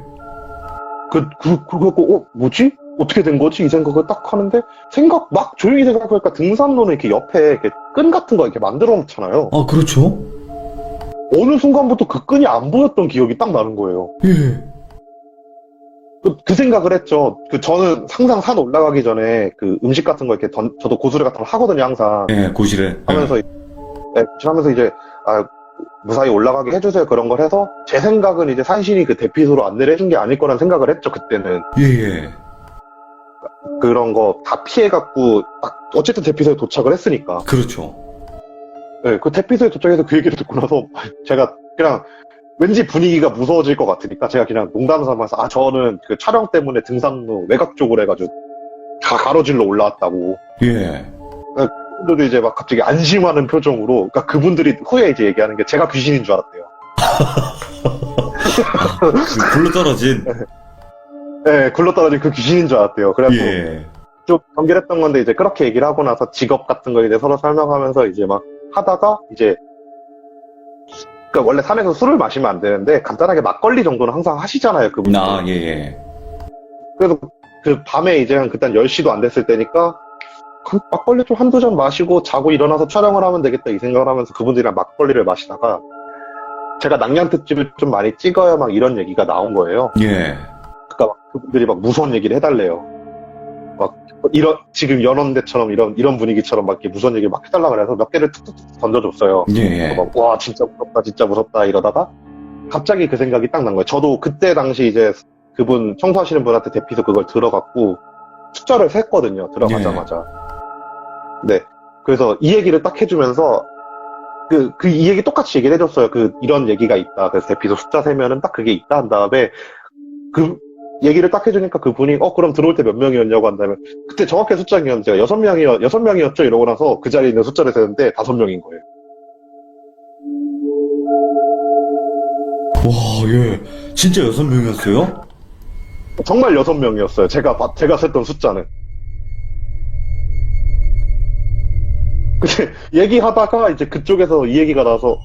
그래갖고 뭐지? 어떻게 된 거지? 이 생각을 딱 하는데 막 조용히 생각하니까 등산로는 이렇게 옆에 이렇게 끈 같은 거 이렇게 만들어 놓잖아요. 아, 그렇죠. 어느 순간부터 그 끈이 안 보였던 기억이 딱 나는 거예요. 예. 그 생각을 했죠. 저는 항상 산 올라가기 전에 그 음식 같은 거 이렇게 저도 고수를 같은 걸 하거든요, 항상. 예, 고실에. 하면서, 하면서 이제, 무사히 올라가게 해주세요. 그런 걸 해서, 제 생각은 이제 산신이 그 대피소로 안내를 해준 게 아닐 거란 생각을 했죠, 그때는. 예, 예. 그런 거 다 피해갖고, 어쨌든 대피소에 도착을 했으니까. 그렇죠. 네, 그 대피소에 도착해서 그 얘기를 듣고 나서, 제가 그냥, 왠지 분위기가 무서워질 것 같으니까 제가 그냥 농담 삼아서 저는 그 촬영 때문에 등산로 외곽 쪽으로 해가지고 다 가로질러 올라왔다고. 예. 그분들도 이제 막 갑자기 안심하는 표정으로, 그러니까 그분들이 후에 이제 얘기하는 게 제가 귀신인 줄 알았대요. 굴러 떨어진. 네, 굴러떨어진 그 귀신인 줄 알았대요. 그래서 예. 좀 연결했던 건데 이제 그렇게 얘기를 하고 나서 직업 같은 거 이제 서로 설명하면서 이제 막 하다가 이제 그러니까 원래 산에서 술을 마시면 안 되는데 간단하게 막걸리 정도는 항상 하시잖아요, 그분들. 아, 예, 예. 그래서 그 밤에 이제 한 그때 10시도 안 됐을 때니까 그 막걸리 좀 한두 잔 마시고 자고 일어나서 촬영을 하면 되겠다 이 생각을 하면서 그분들이랑 막걸리를 마시다가 제가 낭량 특집을 좀 많이 찍어야 막 이런 얘기가 나온 거예요. 예. 그러니까 막 그분들이 막 무서운 얘기를 해달래요. 막 지금 연원대처럼 이런 분위기처럼 막 이렇게 무서운 얘기를 막 해달라 그래서 몇 개를 툭툭툭 던져줬어요. 예, 예. 막, 와 진짜 무섭다 이러다가 갑자기 그 생각이 딱 난 거예요. 저도 그때 당시 이제 그분 청소하시는 분한테 대피소 그걸 들어갔고 숫자를 셌거든요. 들어가자마자. 네. 그래서 이 얘기를 딱 해주면서 이 얘기 똑같이 얘기를 해줬어요. 이런 얘기가 있다. 그래서 대피소 숫자 세면은 딱 그게 있다 한 다음에 얘기를 딱 해주니까 그분이 그럼 들어올 때 몇 명이었냐고 한다면 그때 정확히 숫자 기억은 제가 6명이었죠 이러고 나서 그 자리에 있는 숫자를 세는데 5명인 거예요. 와, 예. 진짜 6명이었어요? 정말 6명이었어요. 제가 셌던 숫자는. 근데 얘기하다가 이제 그쪽에서 이 얘기가 나와서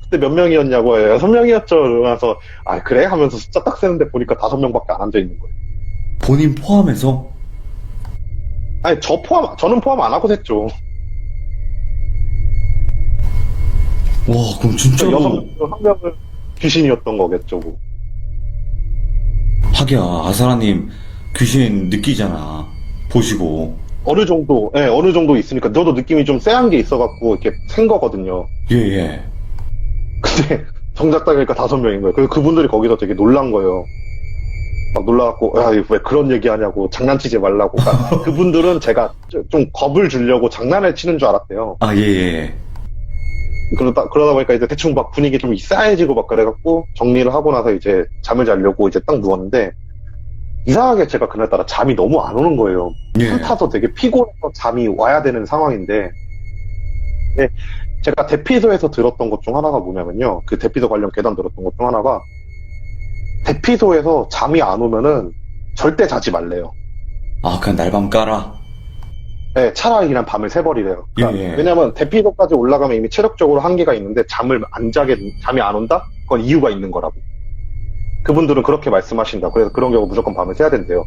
그때 몇 명이었냐고 해요. 6명이었죠. 이러면서 그래? 하면서 숫자 딱 세는데 보니까 5명밖에 안 앉아있는 거예요. 본인 포함해서? 아니 저는 포함 안 하고 셌죠. 와, 그럼 진짜로. 6명, 한 명은 귀신이었던 거겠죠. 뭐. 하기야, 아사라님 귀신 느끼잖아. 보시고. 어느 정도 있으니까 저도 느낌이 좀 쎄한 게 있어갖고 이렇게 센 거거든요. 예, 예. 근데 정작 따니까 5명인 거예요. 그래서 그분들이 거기서 되게 놀란 거예요. 막 놀라갖고 왜 그런 얘기하냐고 장난치지 말라고. 그러니까 그분들은 제가 좀 겁을 주려고 장난을 치는 줄 알았대요. 아, 예, 예. 그러다 보니까 이제 대충 막 분위기 좀 싸해지고 막 그래갖고 정리를 하고 나서 이제 잠을 자려고 이제 딱 누웠는데 이상하게 제가 그날따라 잠이 너무 안 오는 거예요. 예. 술 타서 되게 피곤해서 잠이 와야 되는 상황인데 제가 대피소에서 들었던 것 중 하나가 뭐냐면요. 그 대피소 관련 계단 들었던 것 중 하나가 대피소에서 잠이 안 오면은 절대 자지 말래요. 아, 그냥 날밤 깔아. 네, 차라리 그냥 밤을 새버리래요. 그러니까 예. 왜냐면 대피소까지 올라가면 이미 체력적으로 한계가 있는데 잠이 안 온다? 그건 이유가 있는 거라고. 그분들은 그렇게 말씀하신다. 그래서 그런 경우 무조건 밤을 새야 된대요.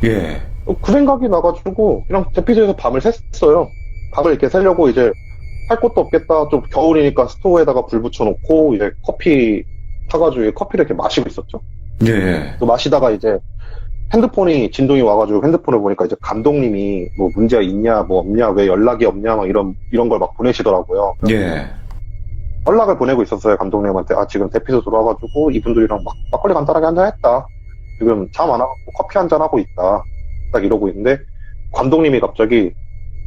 예. 그 생각이 나가지고 그냥 대피소에서 밤을 샜어요. 밤을 이렇게 새려고 이제 할 것도 없겠다. 좀 겨울이니까 스토브에다가 불 붙여놓고 이제 커피 타가지고 커피를 이렇게 마시고 있었죠. 예. 또 마시다가 이제 핸드폰이 진동이 와가지고 핸드폰을 보니까 이제 감독님이 뭐 문제가 있냐 뭐 없냐 왜 연락이 없냐 막 이런 걸 막 보내시더라고요. 예. 연락을 보내고 있었어요 감독님한테. 아 지금 대피소 들어와가지고 이분들이랑 막 막걸리 간단하게 한잔 했다. 지금 잠 안 와갖고 커피 한잔 하고 있다. 딱 이러고 있는데 감독님이 갑자기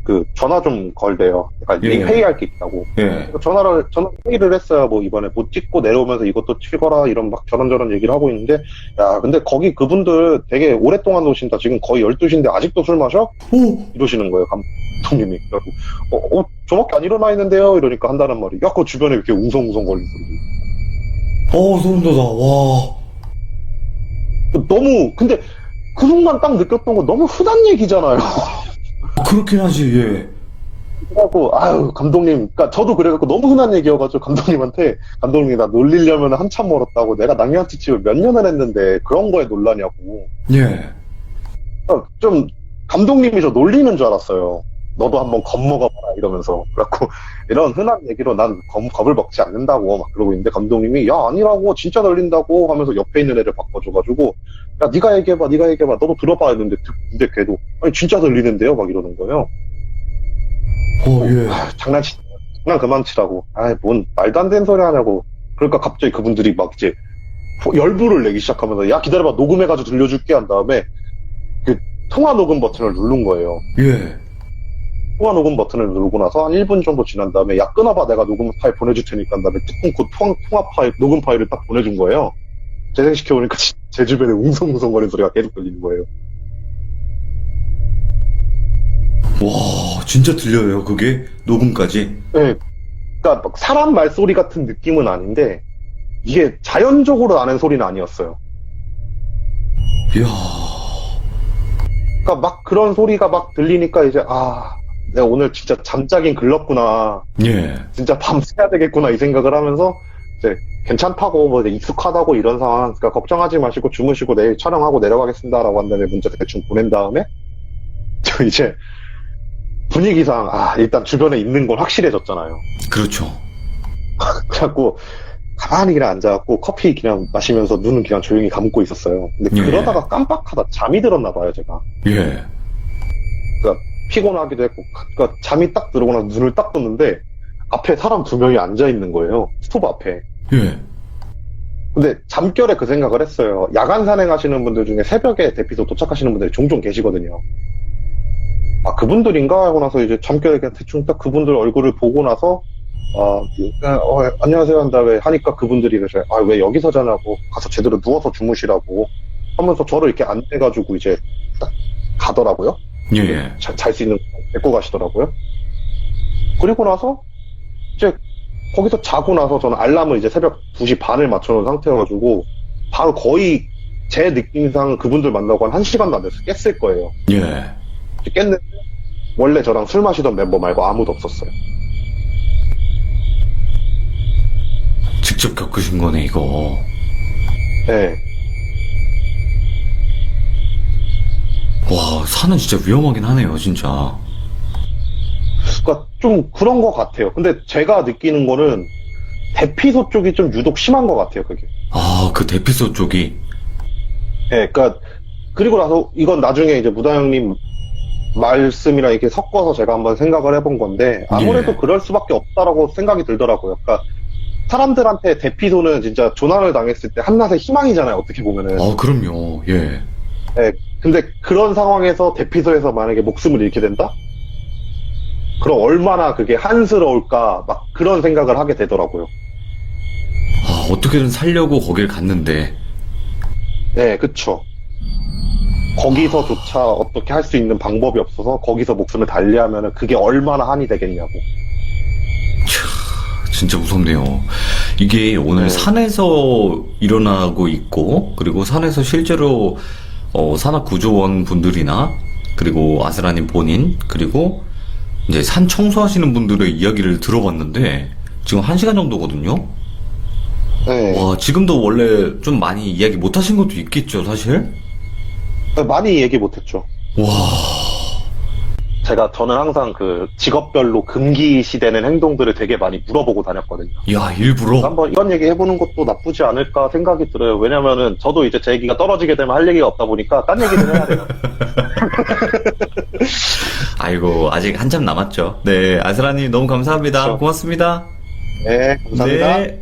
그 전화 좀 걸대요. 그러니까 예. 회의할 게 있다고. 예. 전화 회의를 했어요. 뭐 이번에 못 찍고 내려오면서 이것도 치거라 이런 막 저런저런 얘기를 하고 있는데 야 근데 거기 그분들 되게 오랫동안 오신다. 지금 거의 12시인데 아직도 술 마셔? 오! 이러시는 거예요 감독님이. 그래갖고 저밖에 안 일어나 있는데요. 이러니까 한다는 말이 야 그 주변에 이렇게 웅성웅성 거리는 소리. 소름 돋아. 와. 너무 근데 그 순간 딱 느꼈던 거 너무 흔한 얘기잖아요. 그렇긴 하지, 예. 그래갖고 아유 감독님 그러니까 저도 그래갖고 너무 흔한 얘기여가지고 감독님한테 감독님이 나 놀리려면 한참 멀었다고 내가 낭만티집을 몇 년을 했는데 그런 거에 놀라냐고. 예. 그러니까 좀 감독님이 저 놀리는 줄 알았어요. 너도 한번 겁먹어봐라 이러면서. 그래갖고 이런 흔한 얘기로 난 겁을 먹지 않는다고 막 그러고 있는데 감독님이 야 아니라고 진짜 놀린다고 하면서 옆에 있는 애를 바꿔줘가지고 야 네가 얘기해봐 너도 들어봐 했는데 근데 걔도 아니 진짜 들리는데요 막 이러는 거예요. 예. 장난 그만 치라고. 뭔 말도 안 되는 소리 하냐고. 그러니까 갑자기 그분들이 막 이제 열불을 내기 시작하면서 야 기다려봐 녹음해가지고 들려줄게 한 다음에 그 통화 녹음 버튼을 누른 거예요. 예. 통화 녹음 버튼을 누르고 나서 한 1분 정도 지난 다음에 야 끊어봐 내가 녹음 파일 보내줄 테니까 한 다음에 뜯고 통화 파일 녹음 파일을 딱 보내준 거예요. 재생시켜보니까 제 주변에 웅성웅성거리는 소리가 계속 들리는 거예요. 와, 진짜 들려요, 그게? 녹음까지? 네. 그러니까 막 사람 말소리 같은 느낌은 아닌데 이게 자연적으로 나는 소리는 아니었어요. 이야. 그러니까 막 그런 소리가 막 들리니까 이제 내가 오늘 진짜 잠자긴 글렀구나. 예. 진짜 밤새야 되겠구나 이 생각을 하면서 이제 괜찮다고 뭐 이제 익숙하다고 이런 상황 그러니까 걱정하지 마시고 주무시고 내일 촬영하고 내려가겠습니다라고 한 다음에 문자 대충 보낸 다음에 저 이제 분위기상 일단 주변에 있는 건 확실해졌잖아요. 그렇죠. 그래갖고 가만히 그냥 앉아갖고 커피 그냥 마시면서 눈은 그냥 조용히 감고 있었어요. 근데 예. 그러다가 깜빡하다 잠이 들었나 봐요 제가. 예. 그러니까 피곤하기도 했고 그러니까 잠이 딱 들어오고 나서 눈을 딱 떴는데 앞에 사람 2명이 앉아있는 거예요. 스토브 앞에. 예. 근데 잠결에 그 생각을 했어요. 야간 산행하시는 분들 중에 새벽에 대피소 도착하시는 분들이 종종 계시거든요. 그분들인가 하고 나서 이제 잠결에 그냥 대충 딱 그분들 얼굴을 보고 나서 안녕하세요 한 다음에 하니까 그분들이 그러셔요. 왜 여기서 자냐고 가서 제대로 누워서 주무시라고 하면서 저를 이렇게 안내가지고 이제 딱 가더라고요. 예. 잘 수 있는 거 데리고 가시더라고요. 그리고 나서 이제 거기서 자고 나서 저는 알람을 이제 새벽 2시 반을 맞춰놓은 상태여가지고 바로 거의 제 느낌상 그분들 만나고 한 1시간도 안 돼서 깼을 거예요. 예. 깼는데 원래 저랑 술 마시던 멤버 말고 아무도 없었어요. 직접 겪으신 거네, 이거. 네. 와, 산은 진짜 위험하긴 하네요, 진짜. 그러니까 좀 그런 것 같아요. 근데 제가 느끼는 거는 대피소 쪽이 좀 유독 심한 것 같아요, 그게. 그 대피소 쪽이. 네, 그러니까 그리고 나서 이건 나중에 이제 무다 형님 말씀이랑 이렇게 섞어서 제가 한번 생각을 해본 건데 아무래도 예. 그럴 수밖에 없다라고 생각이 들더라고요. 그러니까 사람들한테 대피소는 진짜 조난을 당했을 때 한낮의 희망이잖아요. 어떻게 보면은. 그럼요. 예. 네, 근데 그런 상황에서 대피소에서 만약에 목숨을 잃게 된다? 그럼 얼마나 그게 한스러울까 막 그런 생각을 하게 되더라고요. 어떻게든 살려고 거길 갔는데. 네, 그쵸. 거기서조차 어떻게 할 수 있는 방법이 없어서 거기서 목숨을 달리하면은 그게 얼마나 한이 되겠냐고. 진짜 무섭네요. 이게 오늘 네. 산에서 일어나고 있고, 그리고 산에서 실제로 산악 구조원 분들이나, 그리고 아스라님 본인, 그리고 이제 산 청소하시는 분들의 이야기를 들어봤는데, 지금 1시간 정도거든요? 네. 와, 지금도 원래 좀 많이 이야기 못 하신 것도 있겠죠, 사실? 많이 얘기 못했죠. 와, 저는 항상 그 직업별로 금기시되는 행동들을 되게 많이 물어보고 다녔거든요. 야, 일부러? 한번 이런 얘기 해보는 것도 나쁘지 않을까 생각이 들어요. 왜냐면은 저도 이제 제 얘기가 떨어지게 되면 할 얘기가 없다 보니까 딴 얘기를 해야 돼요. 아이고, 아직 한참 남았죠. 네, 아스라님 너무 감사합니다. 그렇죠. 고맙습니다. 네, 감사합니다. 네.